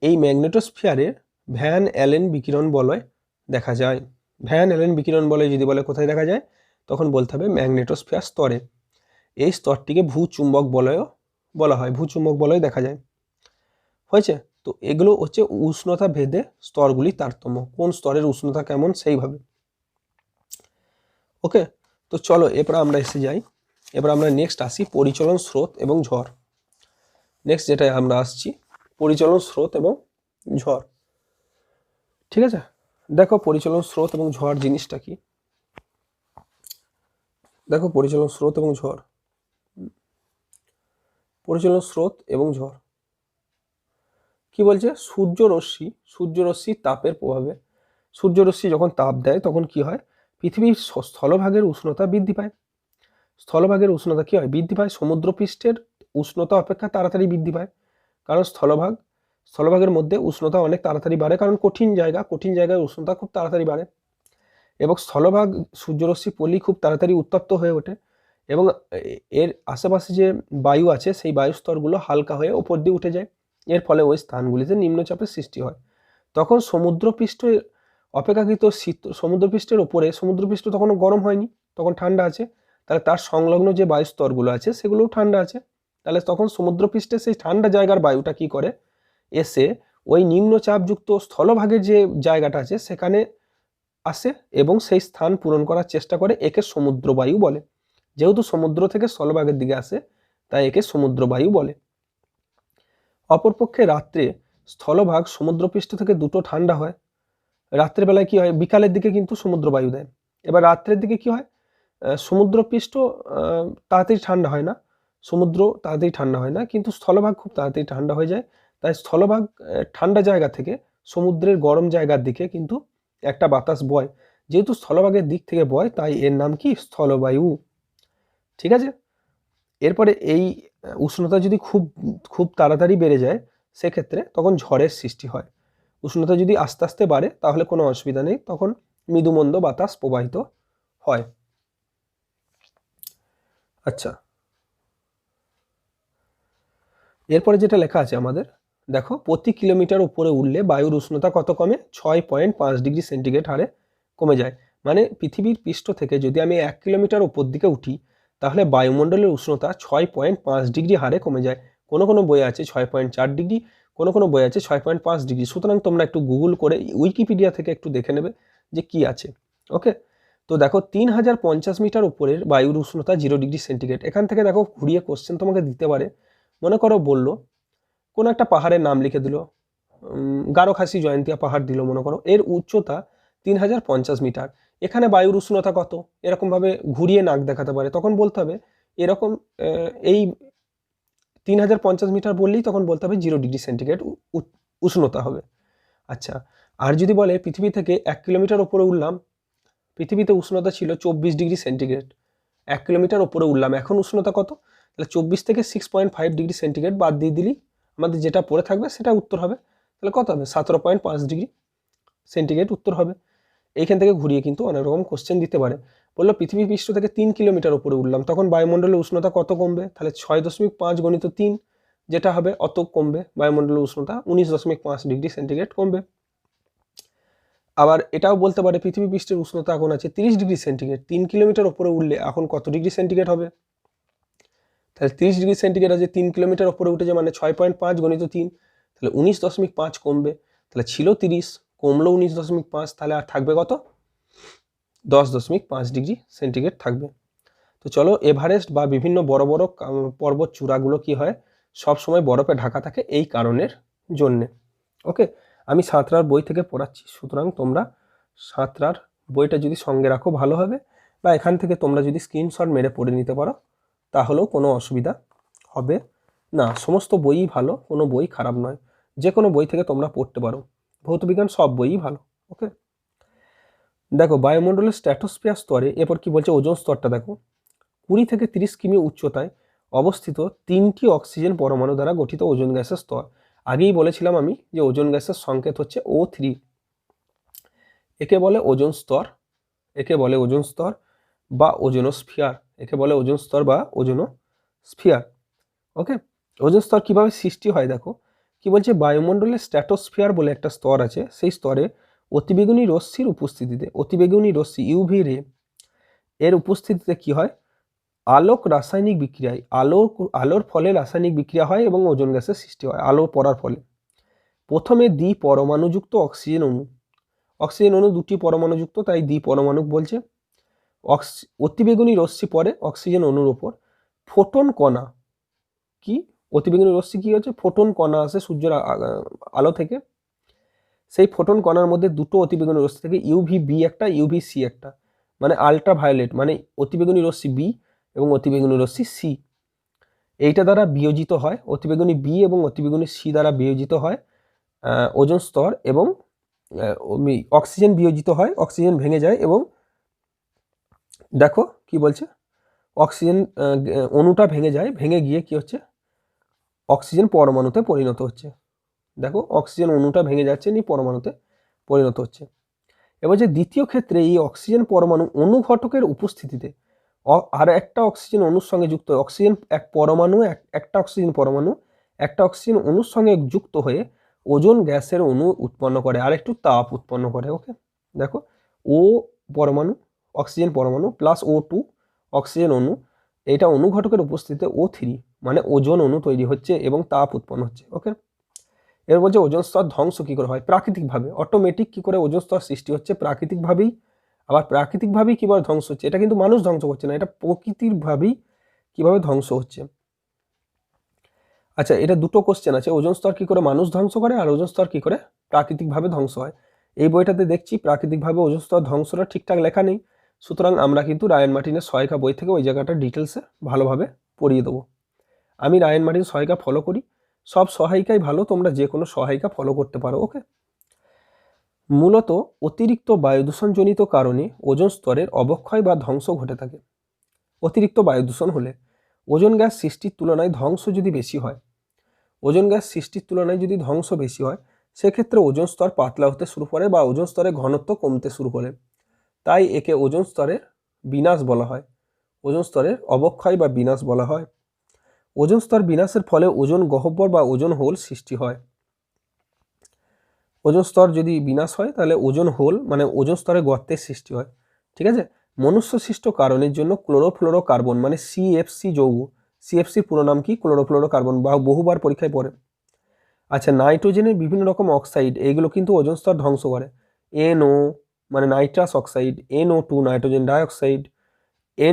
[SPEAKER 1] এই ম্যাগনেটোস্ফিয়ারের ভ্যান অ্যালেন বিকিরণ বলয় দেখা যায়। ভ্যান অ্যালেন বিকিরণ বলয় যদি বলে কোথায় দেখা যায়, তখন বলতে হবে ম্যাগনেটোস্ফিয়ার স্তরে। এই স্তরটিকে ভূচুম্বক বলয়ও বলা হয়। ভূচুম্বক বলয় দেখা যায়। হয়েছে? তো এগুলো হচ্ছে উষ্ণতা ভেদে স্তরগুলি তারতম্য, কোন স্তরের উষ্ণতা কেমন সেইভাবে। ওকে, তো চলো এরপর আমরা এসে যাই, এবার আমরা নেক্সট আসি পরিচলন স্রোত এবং ঝড়। নেক্সট যেটা আমরা আসছি, পরিচলন স্রোত এবং ঝড়। ঠিক আছে, দেখো পরিচলন স্রোত এবং ঝড় জিনিসটা কি। দেখো পরিচলন স্রোত এবং ঝড়, পরিচালন স্রোত এবং ঝড়। কি বলছে? সূর্যরশ্মির তাপের প্রভাবে, সূর্যরশ্মি যখন তাপ দেয় তখন কি হয়? পৃথিবীর স্থলভাগের উষ্ণতা বৃদ্ধি পায়। স্থলভাগের উষ্ণতা কি হয়? বৃদ্ধি পায়। সমুদ্রপৃষ্ঠের উষ্ণতা অপেক্ষা তাড়াতাড়ি বৃদ্ধি পায়, কারণ স্থলভাগের মধ্যে উষ্ণতা অনেক তাড়াতাড়ি বাড়ে, কারণ কঠিন জায়গায় উষ্ণতা খুব তাড়াতাড়ি বাড়ে, এবং স্থলভাগ সূর্যরশ্মি পড়লেই খুব তাড়াতাড়ি উত্তপ্ত হয়ে ওঠে, এবং এর আশেপাশে যে বায়ু আছে সেই বায়ু স্তরগুলো হালকা হয়ে ওপর দিয়ে উঠে যায়। এর ফলে ওই স্থানগুলিতে নিম্নচাপের সৃষ্টি হয়। তখন সমুদ্রপৃষ্ঠ অপেক্ষাকৃত শীত, সমুদ্রপৃষ্ঠের ওপরে, সমুদ্রপৃষ্ঠ তখনও গরম হয়নি, তখন ঠান্ডা আছে, তাহলে তার সংলগ্ন যে বায়ু স্তরগুলো আছে সেগুলোও ঠান্ডা আছে। তাহলে তখন সমুদ্রপৃষ্ঠে সেই ঠান্ডা জায়গার বায়ুটা কি করে? এসে ওই নিম্নচাপযুক্ত স্থলভাগের যে জায়গাটা আছে সেখানে আসে এবং সেই স্থান পূরণ করার চেষ্টা করে। একে সমুদ্র বায়ু বলে। যেহেতু সমুদ্র থেকে স্থলভাগের দিকে আসে, তাই একে সমুদ্র বায়ু বলে। অপরপক্ষে রাত্রে স্থলভাগ সমুদ্রপৃষ্ঠ থেকে দুটো ঠান্ডা হয়। রাত্রের বেলায় কি হয়? বিকালের দিকে কিন্তু সমুদ্র বায়ু দেয়। এবার রাত্রের দিকে কি হয়? সমুদ্রপৃষ্ঠ তাড়াতাড়ি ঠান্ডা হয় না, সমুদ্র তাড়াতাড়ি ঠান্ডা হয় না, কিন্তু স্থলভাগ খুব তাড়াতাড়ি ঠান্ডা হয়ে যায়। তাই স্থলভাগ ঠান্ডা জায়গা থেকে সমুদ্রের গরম জায়গার দিকে কিন্তু একটা বাতাস বয়। যেহেতু স্থলভাগের দিক থেকে বয়, তাই এর নাম কি? স্থলবায়ু। ঠিক আছে। এরপরে এই উষ্ণতা যদি খুব খুব তাড়াতাড়ি বেড়ে যায়, সেক্ষেত্রে তখন ঝড়ের সৃষ্টি হয়। উষ্ণতা যদি আস্তে আস্তে বাড়ে তাহলে কোনো অসুবিধা নেই, তখন মৃদুমন্দ বাতাস প্রবাহিত হয়। আচ্ছা, এরপরে যেটা লেখা আছে আমাদের, দেখো, প্রতি কিলোমিটার উপরে উঠলে বায়ুর উষ্ণতা কত কমে? 6.5 ডিগ্রি সেন্টিগ্রেড হারে কমে যায়। মানে পৃথিবীর পৃষ্ঠ থেকে যদি আমি 1 কিলোমিটার উপর দিকে উঠি, তাহলে বায়ুমণ্ডলের উষ্ণতা 6.5 ডিগ্রি হারে কমে যায়। কোনো কোনো বই আছে 6.4 ডিগ্রি, কোনো কোনো বই আছে 6.5 ডিগ্রি। সুতরাং তোমরা একটু গুগল করে, উইকিপিডিয়া থেকে একটু দেখে নেবে যে কি আছে। ওকে, তো দেখো 3050 মিটার উপরের বায়ুর উষ্ণতা 0 ডিগ্রি সেন্টিগ্রেড। এখান থেকে দেখো ঘুরিয়ে কোশ্চেন তোমাকে দিতে পারে। মনে করো বললো কোনো একটা পাহাড়ের নাম লিখে দিল, গারোখাসি জয়ন্তিয়া পাহাড় দিল মনে করো, এর উচ্চতা 3050 মিটার। এখানে বায়ুর উষ্ণতা কত? এরকমভাবে ঘুরিয়ে নাক দেখাতে পারে, তখন বলতে হবে এরকম, এই 3050 মিটার বললেই তখন বলতে হবে 0 ডিগ্রি সেন্টিগ্রেড উষ্ণতা হবে। আচ্ছা, আর যদি বলে পৃথিবী থেকে 1 কিলোমিটার ওপরে উঠলাম, পৃথিবীতে উষ্ণতা ছিল 24 ডিগ্রি সেন্টিগ্রেড, 1 কিলোমিটার ওপরে উঠলাম, এখন উষ্ণতা কত? তাহলে 24 থেকে 6.5 ডিগ্রি সেন্টিগ্রেড বাদ দিয়ে দিলেই আমাদের যেটা পড়ে থাকবে সেটা উত্তর হবে। তাহলে কত হবে? 17.5 ডিগ্রি সেন্টিগ্রেড উত্তর হবে। এইখান থেকে ঘুরিয়ে কিন্তু অনেক রকম কোশ্চেন দিতে পারে। বললো পৃথিবী পৃষ্ঠ থেকে 3 কিলোমিটার উপরে উঠলাম, তখন বায়ুমণ্ডলের উষ্ণতা কত কমবে? তাহলে 6.5 গণিত 3 যেটা হবে অত কমবে, বায়ুমণ্ডলের উষ্ণতা 19.5 ডিগ্রি সেন্টিগ্রেড কমবে। আবার এটাও বলতে পারে পৃথিবী পৃষ্ঠের উষ্ণতা এখন আছে 30 ডিগ্রি সেন্টিগ্রেড, 3 কিলোমিটার উপরে উঠলে এখন কত ডিগ্রি সেন্টিগ্রেড হবে? তাহলে 30 ডিগ্রি সেন্টিগ্রেড আছে, 3 কিলোমিটার উপরে উঠেছে, মানে 6.5 গণিত 3, তাহলে 19.5 কমবে। তাহলে ছিল 30, কমলো 19.5, তাহলে আর থাকবে কত? 10.5 ডিগ্রি সেন্টিগ্রেড থাকবে। তো চলো, এভারেস্ট বা বিভিন্ন বড় বড় পর্বত চূড়াগুলো কি হয়? সব সময় বরফে ঢাকা থাকে এই কারণের জন্যে। ওকে, আমি সাঁতরার বই থেকে পড়াচ্ছি, সুতরাং তোমরা সাঁতরার বইটা যদি সঙ্গে রাখো ভালো হবে, বা এখান থেকে তোমরা যদি স্ক্রিনশট মেরে পড়ে নিতে পারো তাহলেও কোনো অসুবিধা হবে না। সমস্ত বইই ভালো, কোনো বই খারাপ নয়, যে কোনো বই থেকে তোমরা পড়তে পারো, ভৌতবিজ্ঞান সব বইই ভালো। ওকে, দেখো বায়ুমণ্ডলের স্ট্র্যাটোস্ফিয়ার স্তরে, এরপর কি বলছে? ওজোন স্তরটা দেখো, 20 থেকে 30 কিমি উচ্চতায় অবস্থিত 3টি অক্সিজেন পরমাণু দ্বারা গঠিত ওজোন গ্যাসের স্তর। আগেই বলেছিলাম আমি যে ওজোন গ্যাসের সংকেত হচ্ছে O3। একে বলে ওজোন স্তর, একে বলে ওজোন স্তর বা ওজোনোস্ফিয়ার, একে বলে ওজোন স্তর বা ওজোনোস্ফিয়ার। ওকে, ওজোন স্তর কিভাবে সৃষ্টি হয় দেখো, কি বলছে? বায়ুমণ্ডলের স্ট্র্যাটোস্ফিয়ার বলে একটা স্তর আছে, সেই স্তরে অতিবেগুনি রশ্মির উপস্থিতিতে, অতিবেগুনি রশ্মি ইউভি রে এর উপস্থিতিতে কি হয়? আলোক রাসায়নিক বিক্রিয়ায়, আলোর ফলে রাসায়নিক বিক্রিয়া হয় এবং ওজোন গ্যাসের সৃষ্টি হয় আলো পড়ার ফলে। প্রথমে দ্বিপরমাণুযুক্ত অক্সিজেন অণু, অক্সিজেন অণু 2টি পরমাণুযুক্ত, তাই দ্বিপরমাণু বলছে। অতিবেগুনি রশ্মি পরে অক্সিজেন অণুর ওপর ফোটন কণা, কি অতিবেগুনি রশ্মি কি হচ্ছে? ফোটন কণা আসে সূর্যের আলো থেকে, সেই ফোটন কণার মধ্যে দুটো অতিবেগুনি রশ্মি থেকে, ইউভি বি একটা, ইউভি সি একটা, মানে আলট্রা ভায়োলেট, মানে অতিবেগুনি রশ্মি বি এবং অতিবেগুনি রশ্মি সি। এইটা দ্বারা বিয়োজিত হয়, অতিবেগুনি বি এবং অতিবেগুনি সি দ্বারা বিয়োজিত হয় ওজোন স্তর, এবং অক্সিজেন বিয়োজিত হয়, অক্সিজেন ভেঙে যায়, এবং দেখো কি বলছে, অক্সিজেন অণুটা ভেঙে যায়, ভেঙে গিয়ে কি হচ্ছে, অক্সিজেন পরমাণুতে পরিণত হচ্ছে। দেখো অক্সিজেন অণুটা ভেঙে যাচ্ছে, নিয়ে পরমাণুতে পরিণত হচ্ছে। এবার যে দ্বিতীয় ক্ষেত্রে এই অক্সিজেন পরমাণু অনুঘটকের উপস্থিতিতে আর একটা অক্সিজেন অণুর সঙ্গে যুক্ত হয়ে অক্সিজেন এক পরমাণু একটা অক্সিজেন পরমাণু একটা অক্সিজেন অণুর সঙ্গে যুক্ত হয়ে ওজোন গ্যাসের অণু উৎপন্ন করে আর একটু তাপ উৎপন্ন করে। ওকে, দেখো ও পরমাণু, অক্সিজেন পরমাণু প্লাস O2 অক্সিজেন অণু, এটা অনুঘটকের উপস্থিতিতে O3 মানে ওজোন অণু তৈরি হচ্ছে এবং তাপ উৎপন্ন হচ্ছে। ওকে, এর বলছে ওজোন স্তর ধ্বংস কি করে হয়, প্রাকৃতিকভাবে, অটোমেটিক কি করে ওজোন স্তর সৃষ্টি হচ্ছে প্রাকৃতিকভাবেই। আবার প্রাকৃতিকভাবেই কিভাবে ধ্বংস হচ্ছে, এটা কিন্তু মানুষ ধ্বংস করছে না, এটা প্রকৃতির ভাবেই কিভাবে ধ্বংস হচ্ছে। আচ্ছা, এটা দুটো কোশ্চেন আছে, ওজোন স্তর কি করে মানুষ ধ্বংস করে আর ওজোন স্তর কি করে প্রাকৃতিকভাবে ধ্বংস হয়। এই বইটাতে দেখছি প্রাকৃতিকভাবে ওজোন স্তর ধ্বংসটা ঠিকঠাক লেখা নেই, সুতরাং আমরা কিন্তু রায়ান মার্টিনের সহায়িকা বই থেকে ওই জায়গাটা ডিটেলসে ভালোভাবে পড়িয়ে দেবো। আমি রায়ান মার্টিন সহায়িকা ফলো করি, সব সহায়িকাই ভালো, তোমরা যে কোনো সহায়িকা ফলো করতে পারো। ওকে, মূলত অতিরিক্ত বায়ুদূষণজনিত কারণে ওজোন স্তরের অবক্ষয় বা ধ্বংস ঘটে থাকে। অতিরিক্ত বায়ুদূষণ হলে ওজোন গ্যাস সৃষ্টির তুলনায় ধ্বংস যদি বেশি হয়, ওজোন গ্যাস সৃষ্টির তুলনায় যদি ধ্বংস বেশি হয়, সেক্ষেত্রে ওজোন স্তর পাতলা হতে শুরু করে বা ওজোন স্তরের ঘনত্ব কমতে শুরু করে। তাই একে ওজোন স্তরের বিনাশ বলা হয়, ওজোন স্তরের অবক্ষয় বা বিনাশ বলা হয়। ওজোন স্তর বিনাশের ফলে ওজোন গহ্বর বা ওজোন হোল সৃষ্টি হয়। ওজোন স্তর যদি বিনাশ হয় তাহলে ওজোন হোল মানে ওজোন স্তরে গর্তের সৃষ্টি হয়। ঠিক আছে, মনুষ্য সৃষ্ট কারণের জন্য ক্লোরোফ্লোরোকার্বন মানে সিএফসি যৌগ, সিএফসির পুরো নাম কি, ক্লোরোফ্লোরোকার্বন, বা বহুবার পরীক্ষায় পড়ে। আচ্ছা, নাইট্রোজেনের বিভিন্ন রকম অক্সাইড, এইগুলো কিন্তু ওজোন স্তর ধ্বংস করে। NO মানে nitrous oxide, NO2 nitrogen dioxide,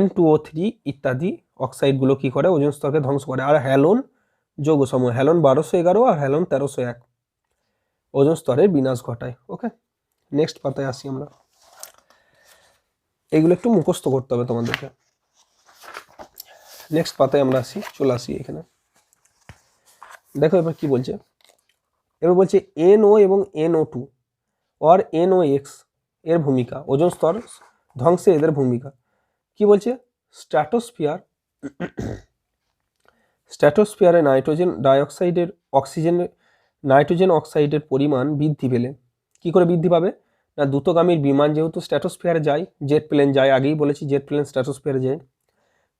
[SPEAKER 1] N2O3 ইত্যাদি অক্সাইডগুলো কি করে, ওজোন স্তরকে ধ্বংস করে। আর হ্যালোন যৌগসমূহ, হ্যালোন 1211 আর হ্যালোন 1301 ওজোন স্তরের বিনাশ ঘটায়। ওকে, নেক্সট পাতায় আসি আমরা, এগুলো একটু মুখস্থ করতে হবে তোমাদেরকে। নেক্সট পাতায় আমরা চলে আসি এখানে। দেখো এবার কি বলছে, এবার বলছে NO এবং NO2 আর NOx এর ভূমিকা, ওজোন স্তর ধ্বংসে এদের ভূমিকা কি বলছে। স্ট্র্যাটোস্ফিয়ারে নাইট্রোজেন ডাইঅক্সাইডের নাইট্রোজেন অক্সাইডের পরিমাণ বৃদ্ধি পেলে কি করে বৃদ্ধি পাবে না, দ্রুতগামীর বিমান যেহেতু স্ট্র্যাটোস্ফিয়ারে যায়, জেট প্লেন যায়, আগেই বলেছি জেট প্লেন স্ট্র্যাটোস্ফিয়ারে যায়,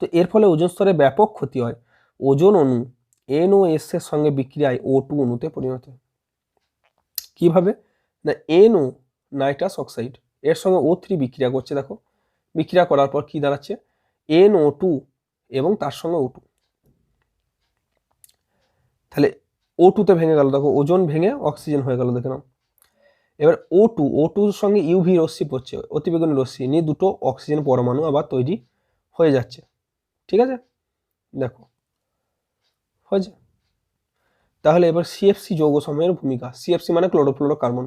[SPEAKER 1] তো এর ফলে ওজোন স্তরে ব্যাপক ক্ষতি হয়। ওজোন অণু NOS এর সঙ্গে বিক্রিয়ায় O2 অণুতে পরিণত হয়। কিভাবে না, NO নাইট্রাস অক্সাইড এর সঙ্গে O3 বিক্রিয়া করছে, দেখো বিক্রিয়া করার পর কি দাঁড়াচ্ছে, NO2 এবং তার সঙ্গে O2, তাহলে O2 তে ভেঙে গেল, দেখো ওজোন ভেঙে অক্সিজেন হয়ে গেল, দেখে নাও। এবার O2 এর সঙ্গে UV রশ্মি পড়ছে, অতিবেগুনি রশ্মি নিয়ে দুটো অক্সিজেন পরমাণু আবার তৈরি হয়ে যাচ্ছে। ঠিক আছে, দেখো হয়েছে। তাহলে এবার CFC যৌগ সমূহের ভূমিকা, CFC মানে ক্লোরোফ্লোরোকার্বন।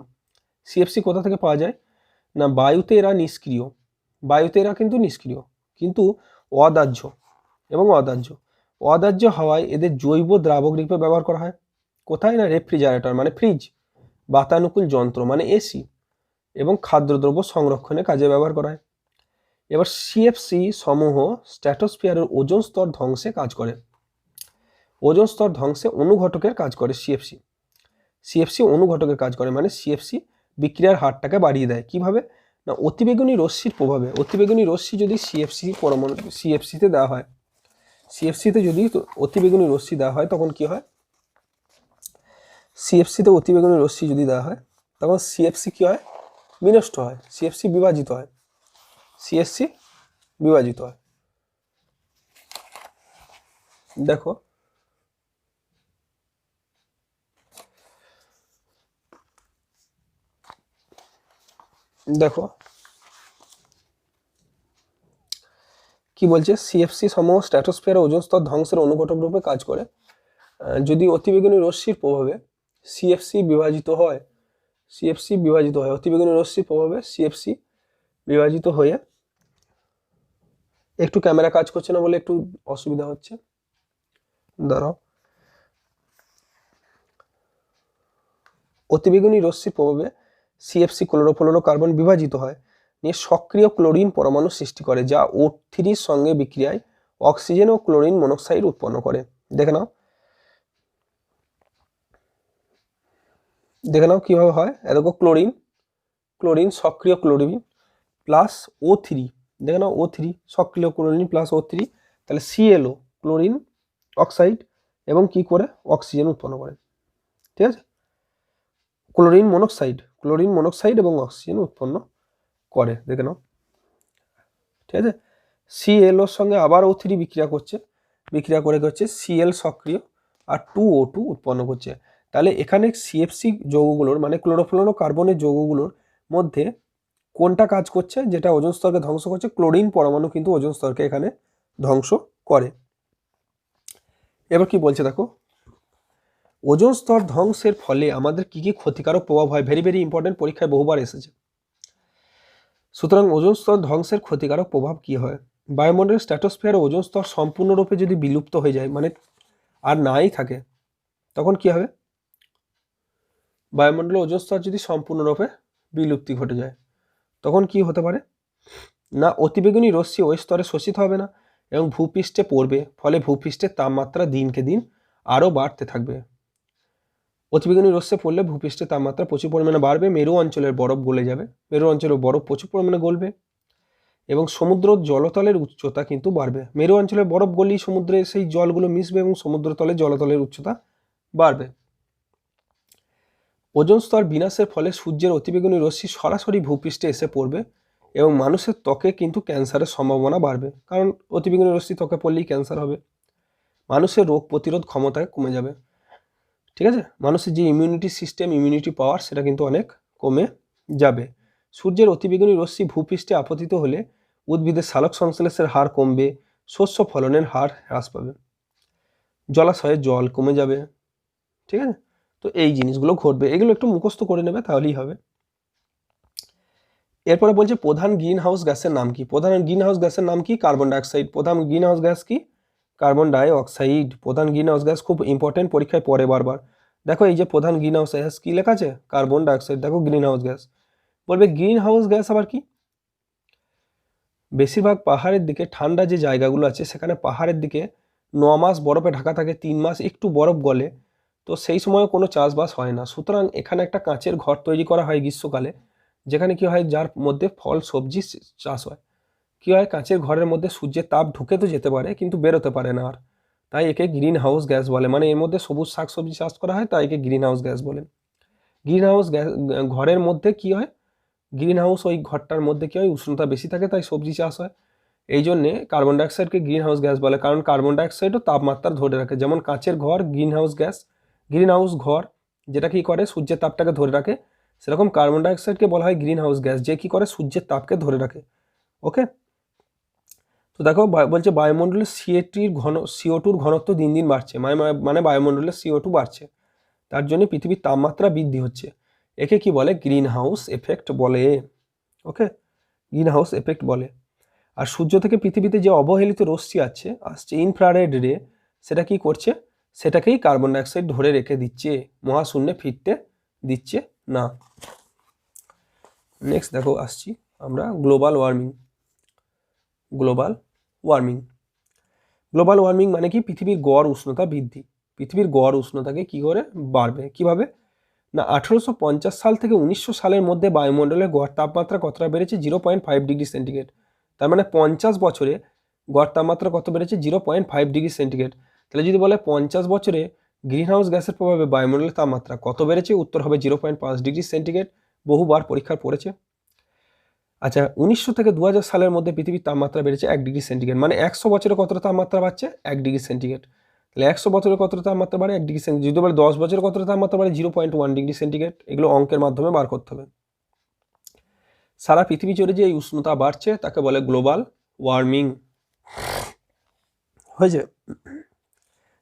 [SPEAKER 1] CFC কোথা থেকে পাওয়া যায় না, বায়ুতে এরা নিষ্ক্রিয়, বায়ুতে এরা কিন্তু নিষ্ক্রিয়, কিন্তু অদাহ্য এবং অদাহ্য হওয়ায় এদের জৈব দ্রাবক রূপে ব্যবহার করা হয়। কোথায় না, রেফ্রিজারেটর মানে ফ্রিজ, বাতানুকূল যন্ত্র মানে AC, এবং খাদ্যদ্রব্য সংরক্ষণে কাজে ব্যবহার করা হয়। এবার CFC সমূহ স্ট্র্যাটোস্ফিয়ারের ওজোন স্তর ধ্বংসে কাজ করে, ওজোন স্তর ধ্বংসে অনুঘটকের কাজ করে। CFC অনুঘটকের কাজ করে মানে CFC বিক্রিয়ার হারটাকে বাড়িয়ে দেয়। কিভাবে না, অতিবেগুনি রশ্মির প্রভাবে, অতিবেগুনি রশ্মি যদি CFCতে দেওয়া হয়, CFCতে যদি অতিবেগুনি রশ্মি দেওয়া হয় তখন কি হয়, CFCতে অতিবেগুনি রশ্মি যদি দেওয়া হয় তখন CFC কি হয়, বিনষ্ট হয়, CFC বিভাজিত হয়, CFC বিভাজিত হয়। দেখো দেখো কি বলছে, CFC সমূহ স্ট্র্যাটোস্ফিয়ারে ওজোন স্তর ধ্বংসের অনুঘটক রূপে কাজ করে। যদি অতিবেগুনি রশ্মির প্রভাবে CFC বিভাজিত হয়, অতিবেগুনি রশ্মির প্রভাবে CFC বিভাজিত হয়ে, একটু ক্যামেরা কাজ করছে না বলে একটু অসুবিধা হচ্ছে, দাঁড়াও, অতিবেগুনি রশ্মির প্রভাবে সিএফসি ক্লোরোফ্লোরোকার্বন বিভাজিত হয়, নিয়ে সক্রিয় ক্লোরিন পরমাণু সৃষ্টি করে, যা O3 সঙ্গে বিক্রিয়ায় অক্সিজেন ও ক্লোরিন মনোক্সাইড উৎপন্ন করে। দেখে নাও কিভাবে হয়। দেখো ক্লোরিন সক্রিয় ক্লোরিন প্লাস O3, দেখে নাও O3 সক্রিয় ক্লোরিন প্লাস O3, তাহলে ClO ক্লোরিন অক্সাইড এবং কি করে অক্সিজেন উৎপন্ন করে। ঠিক আছে, ক্লোরিন মনোক্সাইড এবং অক্সিজেন উৎপন্ন করে। দেখে নাও, ঠিক আছে। ClOর সঙ্গে আবার O3 বিক্রিয়া করে হচ্ছে Cl সক্রিয় আর 2O2 উৎপন্ন করছে। তাহলে এখানে সিএফসি যৌগগুলোর মানে ক্লোরোফ্লোরোকার্বনের যৌগগুলোর মধ্যে কোনটা কাজ করছে, যেটা ওজোন স্তরকে ধ্বংস করছে? ক্লোরিন পরমাণু কিন্তু ওজোন স্তরকে এখানে ধ্বংস করে। এবার কি বলছে দেখো, ওজোন স্তর ধ্বংসের ফলে আমাদের কি কি ক্ষতিকারক প্রভাব হয়। ভেরি ভেরি ইম্পর্টেন্ট, পরীক্ষায় বহুবার এসেছে। সুতরাং ওজোন স্তর ধ্বংসের ক্ষতিকারক প্রভাব কি হয়? বায়ুমণ্ডলের স্ট্র্যাটোস্ফিয়ারে ওজোন স্তর সম্পূর্ণরূপে যদি বিলুপ্ত হয়ে যায়, মানে আর নাই থাকে, তখন কি হবে? বায়ুমণ্ডলের ওজোন স্তর যদি সম্পূর্ণরূপে বিলুপ্তি ঘটে যায়, তখন কি হতে পারে না, অতিবেগুনি রশ্মি ওই স্তরে শোষিত হবে না এবং ভূপৃষ্ঠে পড়বে, ফলে ভূপৃষ্ঠের তাপমাত্রা দিনকে দিন আরও বাড়তে থাকবে। অতিবেগুনি রশ্মি পড়লে ভূপৃষ্ঠের তাপমাত্রা প্রচুর পরিমাণে বাড়বে, মেরু অঞ্চলের বরফ গলে যাবে, মেরু অঞ্চলের বরফ প্রচুর পরিমাণে গলবে এবং সমুদ্র জলতলের উচ্চতা কিন্তু বাড়বে। মেরু অঞ্চলের বরফ গললেই সমুদ্রে সেই জলগুলো মিশবে এবং সমুদ্রতলে জলতলের উচ্চতা বাড়বে। ওজোন স্তর বিনাশের ফলে সূর্যের অতিবেগুনি রশ্মি সরাসরি ভূপৃষ্ঠে এসে পড়বে এবং মানুষের ত্বকে কিন্তু ক্যান্সারের সম্ভাবনা বাড়বে, কারণ অতিবেগুনি রশ্মি ত্বকে পড়লেই ক্যান্সার হবে। মানুষের রোগ প্রতিরোধ ক্ষমতা কমে যাবে। ঠিক আছে, মানুষের যে ইমিউনিটি সিস্টেম, ইমিউনিটি পাওয়ার, সেটা কিন্তু অনেক কমে যাবে। সূর্যের অতিবেগুনি রশ্মি ভূপৃষ্ঠে আপতিত হলে উদ্ভিদের সালোক সংশ্লেষের হার কমবে, শস্য ফলনের হার হ্রাস পাবে, জলাশয়ে জল কমে যাবে। ঠিক আছে, তো এই জিনিসগুলো ঘটবে, এগুলো একটু মুখস্থ করে নেবে তাহলেই হবে। এরপরে বলছে প্রধান গ্রিন হাউস গ্যাসের নাম কি? প্রধান গ্রিন হাউস গ্যাসের নাম কি? Carbon dioxide. প্রধান গ্রিন হাউস গ্যাস কি? Carbon dioxide. প্রধান গ্রিন হাউস গ্যাস খুব ইম্পর্টেন্ট, পরীক্ষায় পড়ে বারবার। দেখো এই যে প্রধান গ্রিন হাউস গ্যাস কি লেখা আছে? Carbon dioxide. দেখো গ্রিন হাউস গ্যাস, বলবে গ্রিন হাউস গ্যাস আবার কি? বেশিরভাগ পাহাড়ের দিকে ঠান্ডা যে জায়গাগুলো আছে, সেখানে পাহাড়ের দিকে 9 মাস বরফে ঢাকা থাকে, 3 মাস একটু বরফ গলে, তো সেই সময় কোনো চাষবাস হয় না। সুতরাং এখানে একটা কাঁচের ঘর তৈরি করা হয় গ্রীষ্মকালে, যেখানে কি হয়, যার মধ্যে ফল সবজি চাষ হয়। কি হয়, কাঁচের ঘরের মধ্যে সূর্যের তাপ ঢুকে তো যেতে পারে কিন্তু বেরোতে পারে না আর, তাই একে গ্রিন হাউস গ্যাস বলে। মানে এর মধ্যে সবুজ শাকসবজি চাষ করা হয়, তাই একে গ্রিন হাউস গ্যাস বলে। গ্রিন হাউস গ্যাস ঘরের মধ্যে কি হয়, গ্রিন হাউস ওই ঘরটার মধ্যে কি হয়, উষ্ণতা বেশি থাকে, তাই সবজি চাষ হয়। এই জন্যে কার্বন ডাইঅক্সাইডকে গ্রিন হাউস গ্যাস বলে, কারণ কার্বন ডাইঅক্সাইডও তাপমাত্রা ধরে রাখে। যেমন কাঁচের ঘর green house gas, green house ঘর যেটা কি করে সূর্যের তাপটাকে ধরে রাখে, সেরকম কার্বন ডাইঅক্সাইডকে বলা হয় গ্রিন হাউস গ্যাস, যে কি করে সূর্যের তাপকে ধরে রাখে। ওকে, তো দেখো বলছে বায়ুমণ্ডলের CO2 ঘনত্ব দিন দিন বাড়ছে, মানে বায়ুমণ্ডলের CO2 বাড়ছে, তার জন্য পৃথিবীর তাপমাত্রা বৃদ্ধি হচ্ছে। একে কি বলে? গ্রিন হাউস এফেক্ট বলে। ওকে, গ্রিন হাউস এফেক্ট বলে। আর সূর্য থেকে পৃথিবীতে যে অবহেলিত রশ্মি আসছে ইনফ্রারেড রে, সেটা কি করছে? সেটাকেই কার্বন ডাইঅক্সাইড ধরে রেখে দিচ্ছে, মহাশূন্যে ফিরতে দিচ্ছে না। নেক্সট দেখো আসছি আমরা গ্লোবাল ওয়ার্মিং। গ্লোবাল ওয়ার্মিং মানে কি? পৃথিবীর গড় উষ্ণতা বৃদ্ধি। পৃথিবীর গড় উষ্ণতাকে কি করে বাড়বে? কিভাবে না, 1850 সাল থেকে 1900 সালের মধ্যে বায়ুমণ্ডলের গড় তাপমাত্রা কতটা বেড়েছে? 0.5 ডিগ্রি সেন্টিগ্রেড। তার মানে 50 বছরে গড় তাপমাত্রা কত বেড়েছে? 0.5 ডিগ্রি সেন্টিগ্রেড। তাহলে যদি বলে 50 বছরে গ্রিন হাউস গ্যাসের প্রভাবে বায়ুমণ্ডলের তাপমাত্রা কত বেড়েছে, উত্তর হবে 0.5 ডিগ্রি সেন্টিগ্রেড। বহুবার পরীক্ষার পড়েছে। আচ্ছা, 1900 থেকে 2000 সালের মধ্যে পৃথিবীর তাপমাত্রা বেড়েছে 1 ডিগ্রি সেন্টিগ্রেড, মানে 100 বছরে কতটা তাপমাত্রা বাড়ছে? 1 ডিগ্রি সেন্টিগ্রেড। তাহলে 100 বছরে কতটা তাপমাত্রা বাড়ে? 1 ডিগ্রি সেন্টিগ্রেড। যদি বলে 10 বছরে কতটা তাপমাত্রা বাড়ে? 0.1 ডিগ্রি সেন্টিগ্রেড। এগুলো অঙ্কের মাধ্যমে বার করতে হবে। সারা পৃথিবী জুড়ে যে এই উষ্ণতা বাড়ছে তাকে বলে গ্লোবাল ওয়ার্মিং। হয়েছে?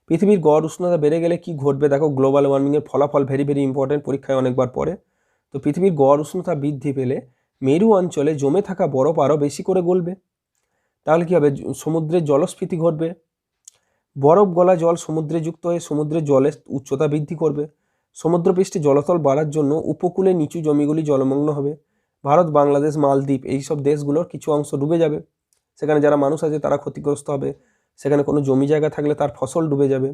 [SPEAKER 1] পৃথিবীর গড় উষ্ণতা বেড়ে গেলে কি ঘটবে? দেখো গ্লোবাল ওয়ার্মিংয়ের ফলাফল ভেরি ভেরি ইম্পর্টেন্ট, পরীক্ষায় অনেকবার পড়ে। তো পৃথিবীর গড় উষ্ণতা বৃদ্ধি পেলে মেরু অঞ্চলে জমে থাকা বরফ আরও বেশি করে গলবে। তাহলে কি হবে? সমুদ্রের জলস্ফীতি ঘটবে, বরফ গলা জল সমুদ্রে যুক্ত হয়ে সমুদ্রের জলের উচ্চতা বৃদ্ধি করবে। সমুদ্রপৃষ্ঠে জলতল বাড়ার জন্য উপকূলে নিচু জমিগুলি জলমগ্ন হবে। ভারত, বাংলাদেশ, মালদ্বীপ এইসব দেশগুলোর কিছু অংশ ডুবে যাবে। সেখানে যারা মানুষ আছে তারা ক্ষতিগ্রস্ত হবে। সেখানে কোনো জমি জায়গা থাকলে তার ফসল ডুবে যাবে।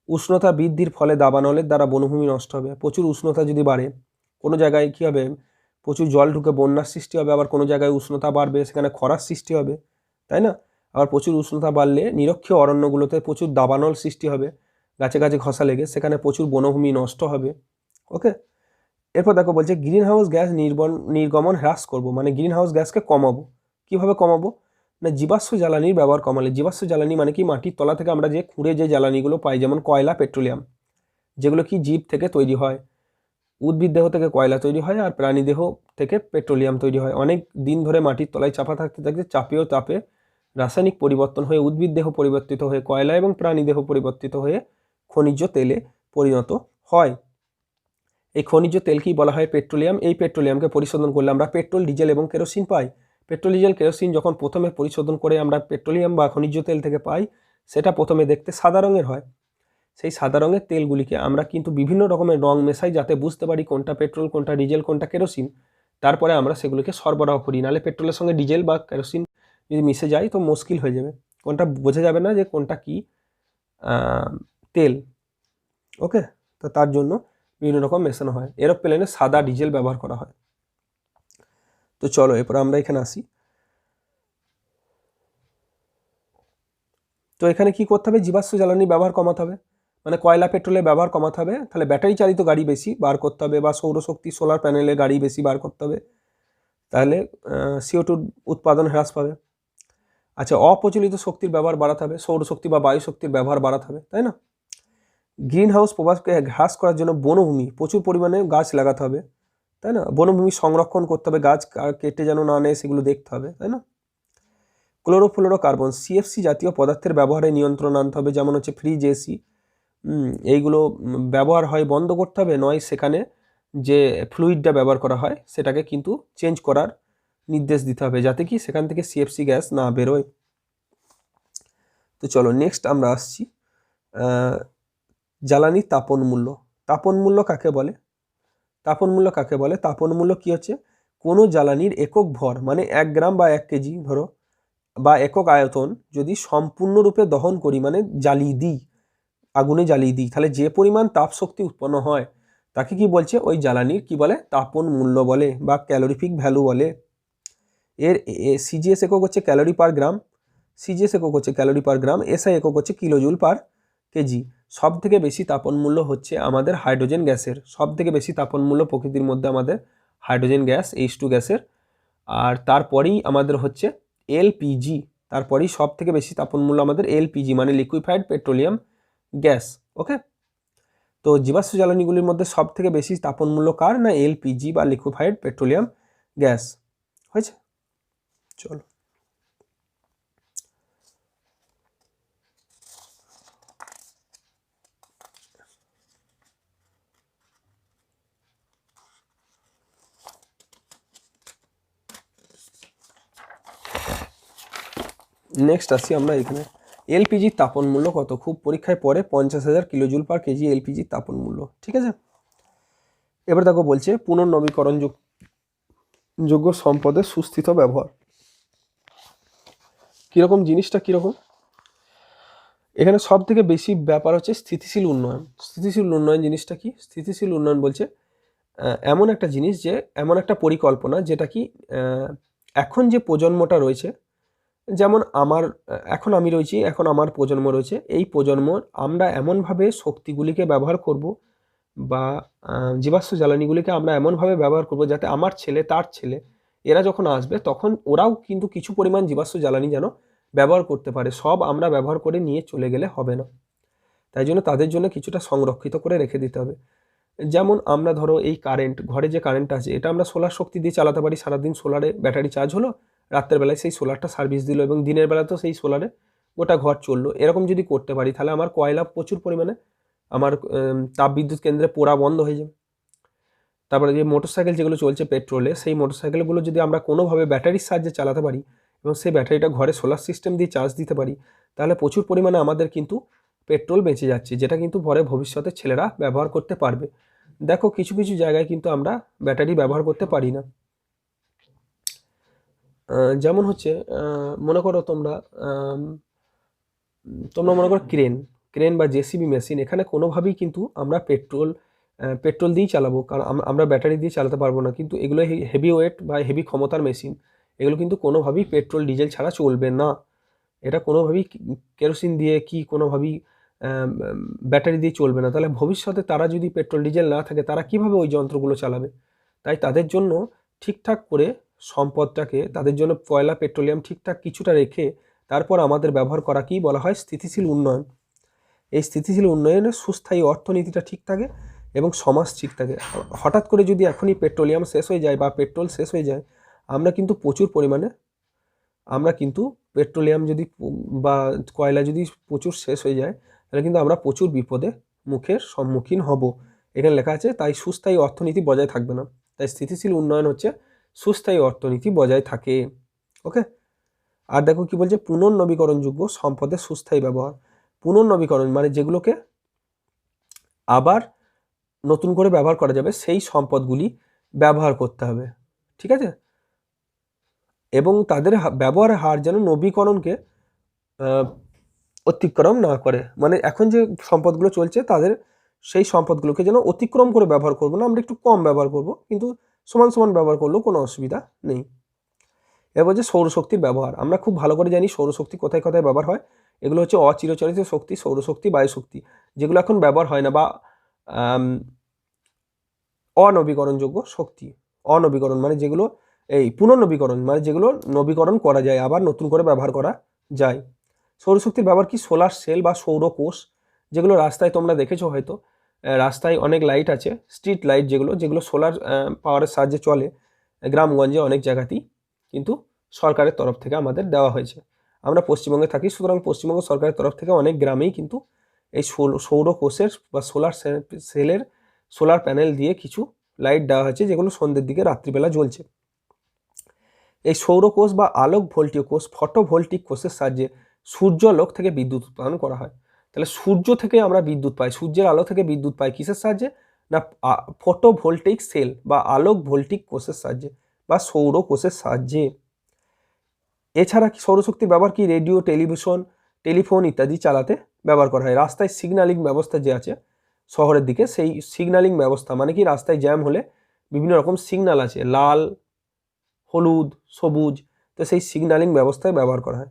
[SPEAKER 1] উষ্ণতা বৃদ্ধির ফলে দাবানলের দ্বারা বনভূমি নষ্ট হবে। প্রচুর উষ্ণতা যদি বাড়ে কোনো জায়গায় কী হবে, প্রচুর জল ঢুকে বন্যার সৃষ্টি হবে। আবার কোনো জায়গায় উষ্ণতা বাড়বে, সেখানে খরার সৃষ্টি হবে, তাই না? আবার প্রচুর উষ্ণতা বাড়লে নিরক্ষীয় অরণ্যগুলোতে প্রচুর দাবানল সৃষ্টি হবে, গাছে গাছে ঘষা লেগে সেখানে প্রচুর বনভূমি নষ্ট হবে। ওকে, এরপর দেখো বলছে গ্রিন হাউস গ্যাস নির্গমন হ্রাস করব, মানে গ্রিন হাউস গ্যাসকে কমাবো। কীভাবে কমাবো না, জীবাশ্ম জ্বালানির ব্যবহার কমালে। জীবাশ্ম জ্বালানি মানে কি, মাটির তলা থেকে আমরা যে খুঁড়ে যে জ্বালানিগুলো পাই, যেমন কয়লা, পেট্রোলিয়াম, যেগুলো কি জীব থেকে তৈরি হয়। উদ্ভিদ দেহ থেকে কয়লা তৈরি হয় আর প্রাণী দেহ থেকে পেট্রোলিয়াম তৈরি হয়। অনেক দিন ধরে মাটির তলায় চাপা থাকতে থাকতে চাপে ও তাপে রাসায়নিক পরিবর্তন হয়ে উদ্ভিদ দেহ পরিবর্তিত হয়ে কয়লা এবং প্রাণী দেহ পরিবর্তিত হয়ে খনিজ তেলে পরিণত হয়। এই খনিজ তেলকেই বলা হয় পেট্রোলিয়াম। এই পেট্রোলিয়ামকে পরিশোধন করলে আমরা পেট্রোল, ডিজেল এবং কেরোসিন পাই। পেট্রোল, ডিজেল, কেরোসিন যখন প্রথমে পরিশোধন করে আমরা পেট্রোলিয়াম বা খনিজ তেল থেকে পাই, সেটা প্রথমে দেখতে সাদা রঙের হয়। সেই সাদা রঙের তেলগুলিকে আমরা কিন্তু বিভিন্ন রকমের রং মেশাই যাতে বুঝতে পারি কোনটা পেট্রোল, কোনটা ডিজেল, কোনটা কেরোসিন। তারপরে আমরা সেগুলিকে সরবরাহ করি। নাহলে পেট্রোলের সঙ্গে ডিজেল বা কেরোসিন যদি মিশে যায় তো মুশকিল হয়ে যাবে, কোনটা বোঝা যাবে না যে কোনটা কি তেল। ওকে, তো তার জন্য বিভিন্ন রকম মেশানো হয়। এরোপ্লেনে সাদা ডিজেল ব্যবহার করা হয়। তো চলো এরপর আমরা এখানে আসি। তো এখানে কি করতে হবে, জীবাশ্ম জ্বালানি ব্যবহার কমাতে হবে, মানে কয়লা পেট্রোলের ব্যবহার কমাতে হবে। তাহলে ব্যাটারি চালিত গাড়ি বেশি বার করতে হবে, বা সৌরশক্তি সোলার প্যানেলের গাড়ি বেশি বার করতে হবে। তাহলে CO2 উৎপাদন হ্রাস পাবে। আচ্ছা, অপ্রচলিত শক্তির ব্যবহার বাড়াতে হবে, সৌরশক্তি বা বায়ু শক্তির ব্যবহার বাড়াতে হবে, তাই না? গ্রিন হাউস প্রভাবকে হ্রাস করার জন্য বনভূমি প্রচুর পরিমাণে গাছ লাগাতে হবে, তাই না? বনভূমি সংরক্ষণ করতে হবে, গাছ কেটে যেন না নেয় সেগুলো দেখতে হবে, তাই না? ক্লোরোফ্লোরোকার্বন, CFC জাতীয় পদার্থের ব্যবহারে নিয়ন্ত্রণ আনতে হবে, যেমন হচ্ছে ফ্রিজ, এসি, এইগুলো ব্যবহার হয় বন্ধ করতে হবে, নয় সেখানে যে ফ্লুইডটা ব্যবহার করা হয় সেটাকে কিন্তু চেঞ্জ করার নির্দেশ দিতে হবে, যাতে কি সেখান থেকে CFC গ্যাস না বেরোয়। তো চলো নেক্সট আমরা আসছি জ্বালানি তাপন মূল্য। তাপন মূল্য কাকে বলে? তাপন মূল্য কাকে বলে? তাপন মূল্য কি হচ্ছে, কোনো জ্বালানির একক ভর, মানে 1 গ্রাম বা 1 কেজি ধরো, বা একক আয়তন যদি সম্পূর্ণরূপে দহন করি, মানে জ্বালিয়ে দিই, আগুনে জ্বালিয়ে দিই, তাহলে যে পরিমাণ তাপ শক্তি উৎপন্ন হয় তাকে কি বলছে, ওই জ্বালানির কি বলে, তাপন মূল্য বলে বা ক্যালোরিফিক ভ্যালু বলে। এর CGS একক হচ্ছে ক্যালোরি পার গ্রাম, CGS একক হচ্ছে ক্যালোরি পার গ্রাম, SI একক হচ্ছে কিলোজুল পার কেজি। সব থেকে বেশি তাপন মূল্য হচ্ছে আমাদের হাইড্রোজেন গ্যাসের। সব থেকে বেশি তাপন মূল্য প্রকৃতির মধ্যে আমাদের হাইড্রোজেন গ্যাস, H2 গ্যাসের। আর তারপরেই আমাদের হচ্ছে LPG, তারপরেই সব থেকে বেশি তাপন মূল্য আমাদের LPG, মানে লিকুইফাইড পেট্রোলিয়াম গ্যাস। ওকে, তো জীবাশ্ম জ্বালানিগুলির মধ্যে সব থেকে বেশি তাপন মূল্য কার, না LPG বা লিকুইফাইড পেট্রোলিয়াম গ্যাস। হয়েছে, চলো নেক্সট আসি আমরা এখানে। LPG তাপন মূল্য কত, খুব পরীক্ষায় পড়ে, 50,000 কিলোজুল পার কেজি LPG তাপন মূল্য। ঠিক আছে, এবার দেখো বলছে পুনর্নবীকরণ যোগ্য সম্পদের সুস্থিত ব্যবহার। কিরকম জিনিসটা, কিরকম, এখানে সব থেকে বেশি ব্যাপার হচ্ছে স্থিতিশীল উন্নয়ন। স্থিতিশীল উন্নয়ন জিনিসটা কি? স্থিতিশীল উন্নয়ন বলছে এমন একটা জিনিস, যে এমন একটা পরিকল্পনা যেটা কি এখন যে প্রজন্মটা রয়েছে, যেমন এখন আমি রয়েছি, এখন আমার প্রজন্ম রয়েছে, এই প্রজন্ম আমরা এমনভাবে শক্তিগুলিকে ব্যবহার করব, বা জীবাশ্ম জ্বালানিগুলিকে আমরা এমনভাবে ব্যবহার করব যাতে আমার ছেলে, তার ছেলে, এরা যখন আসবে তখন ওরাও কিন্তু কিছু পরিমাণ জীবাশ্ম জ্বালানি যেন ব্যবহার করতে পারে। সব আমরা ব্যবহার করে নিয়ে চলে গেলে হবে না, তাই জন্য তাদের জন্য কিছুটা সংরক্ষিত করে রেখে দিতে হবে। যেমন আমরা ধরো এই কারেন্ট, ঘরে যে কারেন্ট আছে, এটা আমরা সোলার শক্তি দিয়ে চালাতে পারি। সারাদিন সোলারে ব্যাটারি চার্জ হলো, রাত্রের বেলায় সেই সোলারটা সার্ভিস দিল, এবং দিনের বেলা তো সেই সোলারে গোটা ঘর চললো। এরকম যদি করতে পারি তাহলে আমার কয়লা প্রচুর পরিমাণে আমার তাপবিদ্যুৎ কেন্দ্রে পোড়া বন্ধ হয়ে যাবে। তারপরে যে মোটরসাইকেল যেগুলো চলছে পেট্রোলে, সেই মোটরসাইকেলগুলো যদি আমরা কোনোভাবে ব্যাটারির সাহায্যে চালাতে পারি এবং সেই ব্যাটারিটা ঘরে সোলার সিস্টেম দিয়ে চার্জ দিতে পারি, তাহলে প্রচুর পরিমাণে আমাদের কিন্তু পেট্রোল বেঁচে যাচ্ছে, যেটা কিন্তু পরে ভবিষ্যতে ছেলেরা ব্যবহার করতে পারবে। দেখো কিছু কিছু জায়গায় কিন্তু আমরা ব্যাটারি ব্যবহার করতে পারি না। যেমন হচ্ছে মনে করো তোমরা মনে করো ক্রেন বা জেসিবি মেশিন, এখানে কোনোভাবেই কিন্তু আমরা পেট্রোল দিয়েই চালাবো, কারণ আমরা ব্যাটারি দিয়ে চালাতে পারবো না। কিন্তু এগুলো হেভি ওয়েট বা হেভি ক্ষমতার মেশিন, এগুলো কিন্তু কোনোভাবেই পেট্রোল ডিজেল ছাড়া চলবে না। এটা কোনোভাবেই কেরোসিন দিয়ে কি কোনোভাবেই ব্যাটারি দিয়ে চলবে না। তাহলে ভবিষ্যতে তারা যদি পেট্রোল ডিজেল না থাকে, তারা কিভাবে ওই যন্ত্রগুলো চালাবে? তাই তাদের জন্য ঠিকঠাক করে সম্পদটাকে, তাদের জন্য কয়লা পেট্রোলিয়াম ঠিকঠাক কিছুটা রেখে তারপর আমাদের ব্যবহার করা কি বলা হয় স্থিতিশীল উন্নয়ন। এই স্থিতিশীল উন্নয়নে সুস্থায়ী অর্থনীতিটা ঠিক থাকে এবং সমাজ ঠিক থাকে। হঠাৎ করে যদি এখনই পেট্রোলিয়াম শেষ হয়ে যায় বা পেট্রোল শেষ হয়ে যায়, আমরা কিন্তু প্রচুর পরিমাণে পেট্রোলিয়াম যদি বা কয়লা যদি প্রচুর শেষ হয়ে যায়, তাহলে কিন্তু আমরা প্রচুর মুখের সম্মুখীন হব। এখানে লেখা আছে তাই সুস্থায়ী অর্থনীতি বজায় থাকবে না। তাই স্থিতিশীল উন্নয়ন হচ্ছে সুস্থায়ী অর্থনীতি বজায় থাকে। ওকে, আর দেখো কি বলছে, পুনর্নবীকরণযোগ্য সম্পদের সুস্থায়ী ব্যবহার। পুনর্নবীকরণ মানে যেগুলোকে আবার নতুন করে ব্যবহার করা যাবে, সেই সম্পদগুলি ব্যবহার করতে হবে। ঠিক আছে, এবং তাদের ব্যবহারের হার যেন নবীকরণকে অতিক্রম না করে। মানে এখন যে সম্পদগুলো চলছে, তাদের সেই সম্পদগুলোকে যেন অতিক্রম করে ব্যবহার করবো না, আমরা একটু কম ব্যবহার করব, কিন্তু সমান সমান ব্যবহার করলেও কোনো অসুবিধা নেই। এবার যে সৌরশক্তির ব্যবহার, আমরা খুব ভালো করে জানি সৌরশক্তি কোথায় কোথায় ব্যবহার হয়। এগুলো হচ্ছে অচিরচরিত শক্তি, সৌরশক্তি, বায়ুশক্তি, যেগুলো এখন ব্যবহার হয় না, বা অনবীকরণযোগ্য শক্তি। অনবীকরণ মানে যেগুলো, পুনর্নবীকরণ মানে যেগুলো নবীকরণ করা যায়, আবার নতুন করে ব্যবহার করা যায়। সৌরশক্তির ব্যবহার কি, সোলার সেল বা সৌরকোষ, যেগুলো রাস্তায় তোমরা দেখেছো হয়তো, রাস্তায় অনেক লাইট আছে, স্ট্রিট লাইট, যেগুলো সোলার পাওয়ারের সাহায্যে চলে। গ্রামগঞ্জে অনেক জায়গাতেই কিন্তু সরকারের তরফ থেকে আমাদের দেওয়া হয়েছে। আমরা পশ্চিমবঙ্গে থাকি, সুতরাং পশ্চিমবঙ্গ সরকারের তরফ থেকে অনেক গ্রামেই কিন্তু এই সৌরকোষের বা সোলার প্যানেল দিয়ে কিছু লাইট দেওয়া হয়েছে, যেগুলো সন্ধ্যের দিকে রাত্রিবেলা জ্বলছে। এই সৌরকোষ বা আলোক ভোল্টীয় কোষ ফটোভোল্টিক কোষের সাহায্যে সূর্যালোক থেকে বিদ্যুৎ উৎপাদন করা হয়। তাহলে সূর্য থেকে আমরা বিদ্যুৎ পাই, সূর্যের আলো থেকে বিদ্যুৎ পাই কিসের সাহায্যে? না ফটোভোল্টেইক সেল বা আলোক ভোল্টিক কোষের সাহায্যে বা সৌর কোষের সাহায্যে। এছাড়া কি সৌরশক্তির ব্যবহার কি, রেডিও, টেলিফোন ইত্যাদি চালাতে ব্যবহার করা হয়। রাস্তায় সিগন্যালিং ব্যবস্থা যে আছে শহরের দিকে, সেই সিগন্যালিং ব্যবস্থা মানে কি, রাস্তায় জ্যাম হলে বিভিন্ন রকম সিগন্যাল আছে, লাল, হলুদ, সবুজ, তো সেই সিগন্যালিং ব্যবস্থায় ব্যবহার করা হয়।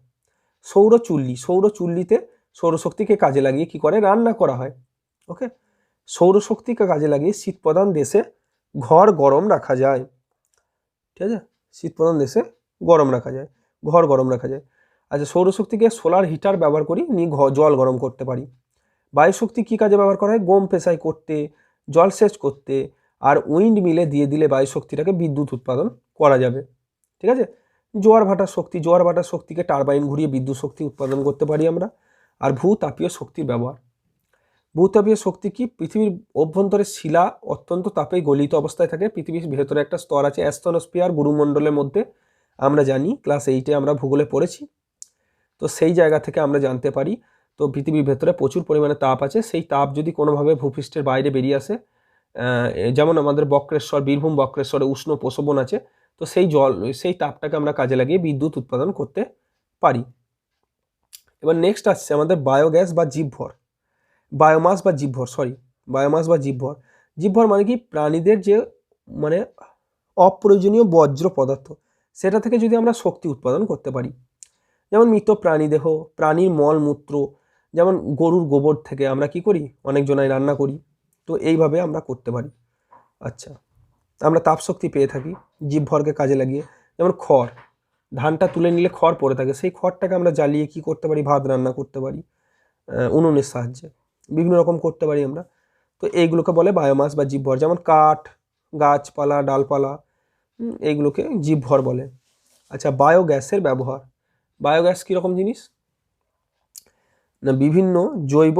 [SPEAKER 1] সৌরচুল্লিতে সৌরশক্তিকে কাজে লাগিয়ে কি করে, রান্না করা হয়। ওকে, সৌরশক্তিকে কাজে লাগিয়ে শীতপ্রধান দেশে ঘর গরম রাখা যায়। ঠিক আছে, শীতপ্রধান দেশে ঘর গরম রাখা যায়। আচ্ছা, সৌরশক্তিকে সোলার হিটার ব্যবহার করি, জল গরম করতে পারি। বায়ুশক্তি কি কাজে ব্যবহার করা হয়? গম পেশাই করতে, জলসেচ করতে, আর উইন্ড মিলে দিয়ে দিলে বায়ুশক্তিটাকে বিদ্যুৎ উৎপাদন করা যাবে। ঠিক আছে, জোয়ার ভাটার শক্তিকে টারবাইন ঘুরিয়ে বিদ্যুৎ শক্তি উৎপাদন করতে পারি আমরা। আর ভূতাপীয় শক্তির ব্যবহার। ভূতাপীয় শক্তি কি, পৃথিবীর অভ্যন্তরে শিলা অত্যন্ত তাপে গলিত অবস্থায় থাকে। পৃথিবীর ভেতরে একটা স্তর আছে অ্যাস্ট্রনোস্ফিয়ার, গুরুমণ্ডলের মধ্যে, আমরা জানি ক্লাস 8-এ আমরা ভূগোলে পড়েছি। তো সেই জায়গা থেকে আমরা জানতে পারি, তো পৃথিবীর ভেতরে প্রচুর পরিমাণে তাপ আছে। সেই তাপ যদি কোনোভাবে ভূপৃষ্ঠের বাইরে বেরিয়ে আসে, যেমন আমাদের বীরভূম বক্রেশ্বরে উষ্ণ প্রসবন আছে, তো সেই তাপটাকে আমরা কাজে লাগিয়ে বিদ্যুৎ উৎপাদন করতে পারি। এবার নেক্সট আসছে আমাদের বায়োমাস বা জীবভর। জীবভর মানে কি, প্রাণীদের যে মানে অপ্রয়োজনীয় বর্জ্য পদার্থ, সেটা থেকে যদি আমরা শক্তি উৎপাদন করতে পারি। যেমন মৃত প্রাণীদেহ, প্রাণীর মলমূত্র, যেমন গরুর গোবর থেকে আমরা কি করি, অনেকজনাই রান্না করি, তো এইভাবে আমরা করতে পারি। আচ্ছা, আমরা তাপশক্তি পেয়ে থাকি জীবভরকে কাজে লাগিয়ে। যেমন খড়, ধানটা তুলে নিলে খড় পড়ে থাকে, সেই খড়টাকে আমরা জ্বালিয়ে কি করতে পারি, ভাত রান্না করতে পারি উনুনের সাহায্যে, বিভিন্ন রকম করতে পারি আমরা। তো এইগুলোকে বলে বায়োমাস বা জীবভর। যেমন কাঠ, গাছপালা, ডালপালা, এইগুলোকে জীবভর বলে। আচ্ছা, বায়োগ্যাসের ব্যবহার। বায়োগ্যাস কীরকম জিনিস না, বিভিন্ন জৈব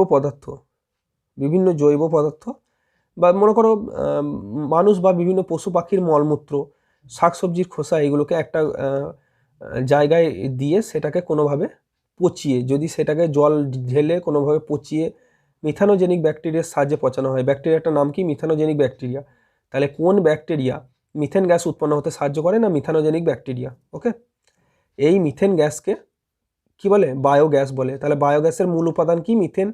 [SPEAKER 1] পদার্থ বা মনে করো মানুষ বা বিভিন্ন পশু পাখির মলমূত্র, শাকসবজির খোসা, এগুলোকে একটা জায়গায় দিয়ে সেটাকে কোনোভাবে পচিয়ে, যদি সেটাকে জল ঢেলে কোনোভাবে পচিয়ে মিথানোজেনিক ব্যাকটেরিয়ার সাহায্যে পচানো হয়, ব্যাকটেরিয়াটার নাম কি? Methanogenic bacteria. তাহলে কোন ব্যাকটেরিয়া মিথেন গ্যাস উৎপন্ন হতে সাহায্য করে? না, মিথানোজেনিক ব্যাকটেরিয়া। ওকে, এই মিথেন গ্যাসকে কি বলে? বায়োগ্যাস বলে। তাহলে বায়োগ্যাসের মূল উপাদান কি? মিথেন।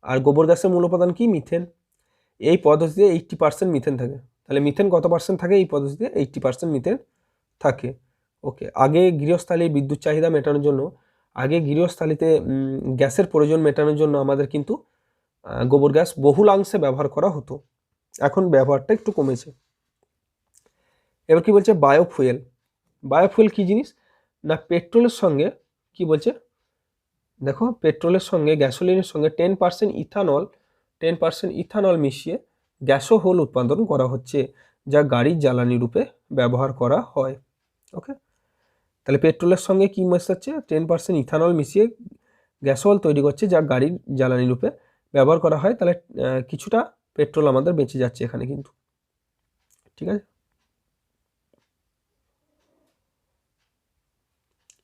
[SPEAKER 1] আর গোবর গ্যাসের মূল উপাদান কি? মিথেন। এই পদ্ধতিতে 80% মিথেন থাকে। তাহলে মিথেন কত পার্সেন্ট থাকে এই পদ্ধতিতে? 80% মিথেন থাকে। ওকে, আগে গৃহস্থালীর বিদ্যুৎ চাহিদা মেটানোর জন্য, আগে গৃহস্থালীতে গ্যাসের প্রয়োজন মেটানোর জন্য আমাদের কিন্তু গোবর গ্যাস বহুলাংশে ব্যবহার করা হতো। এখন ব্যবহারটা একটু কমেছে। এবার কি বলছে? বায়োফুয়েল। বায়োফুয়েল কি জিনিস? না, পেট্রোলের সঙ্গে কি বলছে দেখো, পেট্রোলের সঙ্গে গ্যাসোলিনের সঙ্গে 10% ইথানল মিশিয়ে গ্যাসোহোল উৎপাদন করা হচ্ছে, যা গাড়ির জ্বালানি রূপে ব্যবহার করা হয়। ওকে, তাহলে পেট্রোলের সঙ্গে কি মেশাচ্ছে? 10% ইথানল মিশিয়ে গ্যাসোহোল তৈরি করছে, যা গাড়ির জ্বালানি রূপে ব্যবহার করা হয়। তাহলে কিছুটা পেট্রোল আমাদের বেঁচে যাচ্ছে এখানে কিন্তু। ঠিক আছে,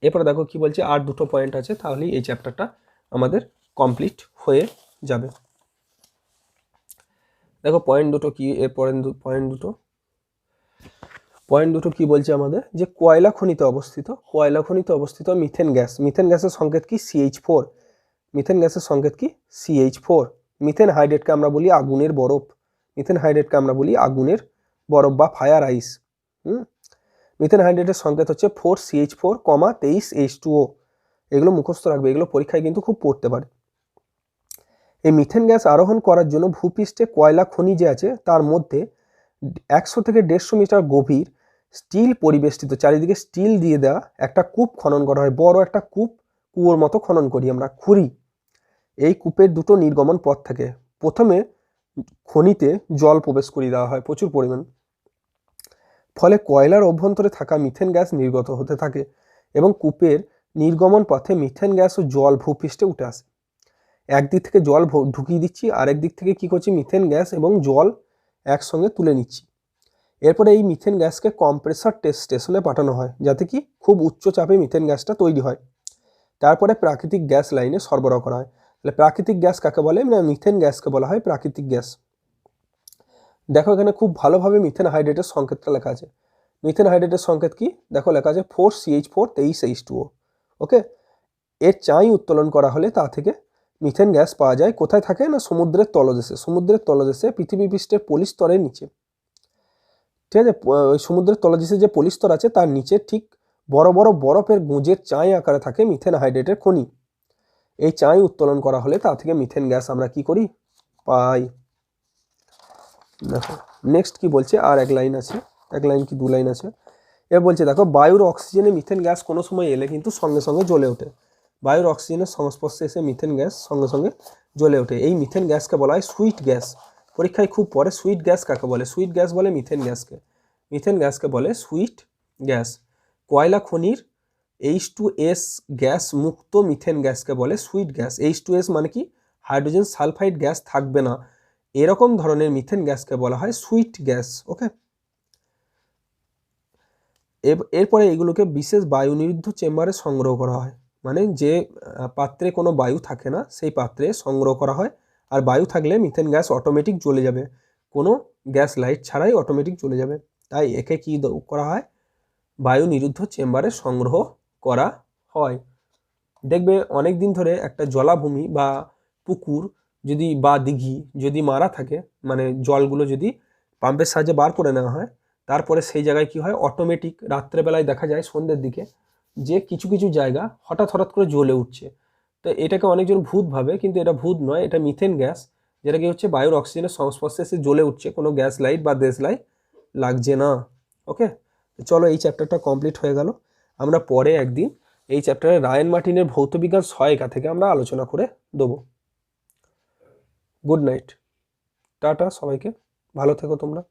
[SPEAKER 1] এরপরে দেখো কি বলছে, আর দুটো পয়েন্ট আছে, তাহলেই এই চ্যাপ্টারটা আমাদের কমপ্লিট হয়ে যাবে। দেখো পয়েন্ট দুটো কি, এর পয়েন্ট দুটো কি বলছে আমাদের? যে কয়লা খনিতে অবস্থিত মিথেন গ্যাস, মিথেন গ্যাসের সংকেত কি? CH4। মিথেন গ্যাসের সংকেত কি? CH4। মিথেন হাইড্রেটকে আমরা বলি আগুনের বরফ, বা ফায়ার আইস। মিথেন হাইড্রেটের সংকেত হচ্ছে 4CH4, 23H2O। এগুলো মুখস্থ রাখবে, এগুলো পরীক্ষায় কিন্তু খুব পড়তে পারে। এই মিথেন গ্যাস আরোহণ করার জন্য ভূপৃষ্ঠে কয়লা খনি যে আছে তার মধ্যে 100 থেকে 150 মিটার গভীর স্টিল পরিবেষ্টিত, চারিদিকে স্টিল দিয়ে দেওয়া একটা কূপ খনন করা হয়। বড় একটা কুয়োর মতো খনন করি আমরা, খুঁড়ি। এই কূপের দুটো নির্গমন পথ থাকে। প্রথমে খনিতে জল প্রবেশ করিয়ে দেওয়া হয় প্রচুর পরিমাণ, ফলে কয়লার অভ্যন্তরে থাকা মিথেন গ্যাস নির্গত হতে থাকে এবং কূপের নির্গমন পথে মিথেন গ্যাস ও জল ভূপৃষ্ঠে উঠে আসে। একদিক থেকে জল ঢুকিয়ে দিচ্ছি, আরেক দিক থেকে কি করছি? মিথেন গ্যাস এবং জল একসঙ্গে তুলে নিচ্ছি। এরপরে এই মিথেন গ্যাসকে কম্প্রেসার টেস্ট স্টেশনে পাঠানো হয়, যাতে কি খুব উচ্চ চাপে মিথেন গ্যাসটা তৈরি হয়। তারপরে প্রাকৃতিক গ্যাস লাইনে সরবরাহ করা হয়। তাহলে প্রাকৃতিক গ্যাস কাকে বলে? না, মিথেন গ্যাসকে বলা হয় প্রাকৃতিক গ্যাস। দেখো এখানে খুব ভালোভাবে মিথেন হাইড্রেটের সংকেতটা লেখা আছে। মিথেন হাইড্রেটের সংকেত কি? দেখো লেখা আছে 4CH4, 23H2O। ওকে, এর চাই উত্তোলন করা হলে তা থেকে মিথেন গ্যাস পাওয়া যায়। কোথায় থাকে? না, সমুদ্রের তলদেশে, পৃথিবী পৃষ্ঠের পলিস্তরের নিচে। ঠিক আছে, ওই সমুদ্রের তলদেশে যে পলিস্তর আছে তার নিচে ঠিক বড় বড় বরফের গুঁজের চাই আকারে থাকে মিথেন হাইড্রেটের খনি। এই চাই উত্তোলন করা হলে তা থেকে মিথেন গ্যাস আমরা কি করি? পাই। দেখো নেক্সট কি বলছে, আর এক লাইন কি দু লাইন আছে। এ বলছে দেখো, বায়ুর অক্সিজেনে মিথেন গ্যাস কোনো সময় এলে কিন্তু সঙ্গে সঙ্গে জ্বলে ওঠে। বায়ুর অক্সিজেনের সংস্পর্শে এসে মিথেন গ্যাস সঙ্গে সঙ্গে জ্বলে ওঠে। এই মিথেন গ্যাসকে বলা হয় সুইট গ্যাস। পরীক্ষায় খুব পরে সুইট গ্যাস কাকে বলে? সুইট গ্যাস বলে মিথেন গ্যাসকে বলে সুইট গ্যাস। কয়লা খনির H2S গ্যাস মুক্ত মিথেন গ্যাসকে বলে সুইট গ্যাস। H2S মানে কি? হাইড্রোজেন সালফাইড গ্যাস থাকবে না, এরকম ধরনের মিথেন গ্যাসকে বলা হয় সুইট গ্যাস। ওকে, এরপরে এগুলোকে বিশেষ বায়ু নিরুদ্ধ চেম্বারে সংগ্রহ করা হয়। মানে যে পাত্রে কোনো বায়ু থাকে না সেই পাত্রে সংগ্রহ করা হয়। আর বায়ু থাকলে মিথেন গ্যাস অটোমেটিক জ্বলে যাবে, কোনো গ্যাস লাইট ছাড়াই অটোমেটিক জ্বলে যাবে। তাই একে কি করা হয়? বায়ু নিরুদ্ধ চেম্বারে সংগ্রহ করা হয়। দেখবে অনেক দিন ধরে একটা জলাভূমি বা পুকুর যদি বা দিঘি যদি মারা থাকে, মানে জলগুলো যদি পাম্পের সাহায্যে বার করে নেওয়া হয়, তারপরে সেই জায়গায় কি হয়? অটোমেটিক রাত্রেবেলায় দেখা যায় সন্ধ্যের দিকে যে কিছু কিছু জায়গা হঠাৎ করে জ্বলে উঠছে। তো এটাকে অনেকজন ভূত ভাবে, কিন্তু এটা ভূত নয়, এটা মিথেন গ্যাস, যেটা কি হচ্ছে বায়ুর অক্সিজেনের সংস্পর্শে এসে জ্বলে উঠছে, কোনো গ্যাস লাইট বা দেশলাই লাগছে না। ওকে, চলো এই চ্যাপ্টারটা কমপ্লিট হয়ে গেল। আমরা পরে একদিন এই চ্যাপ্টারে রায়ান মার্টিনের ভৌতবিজ্ঞান সহায়িকা থেকে আমরা আলোচনা করে দেবো। গুড নাইট, টাটা সবাইকে, ভালো থেকো তোমরা।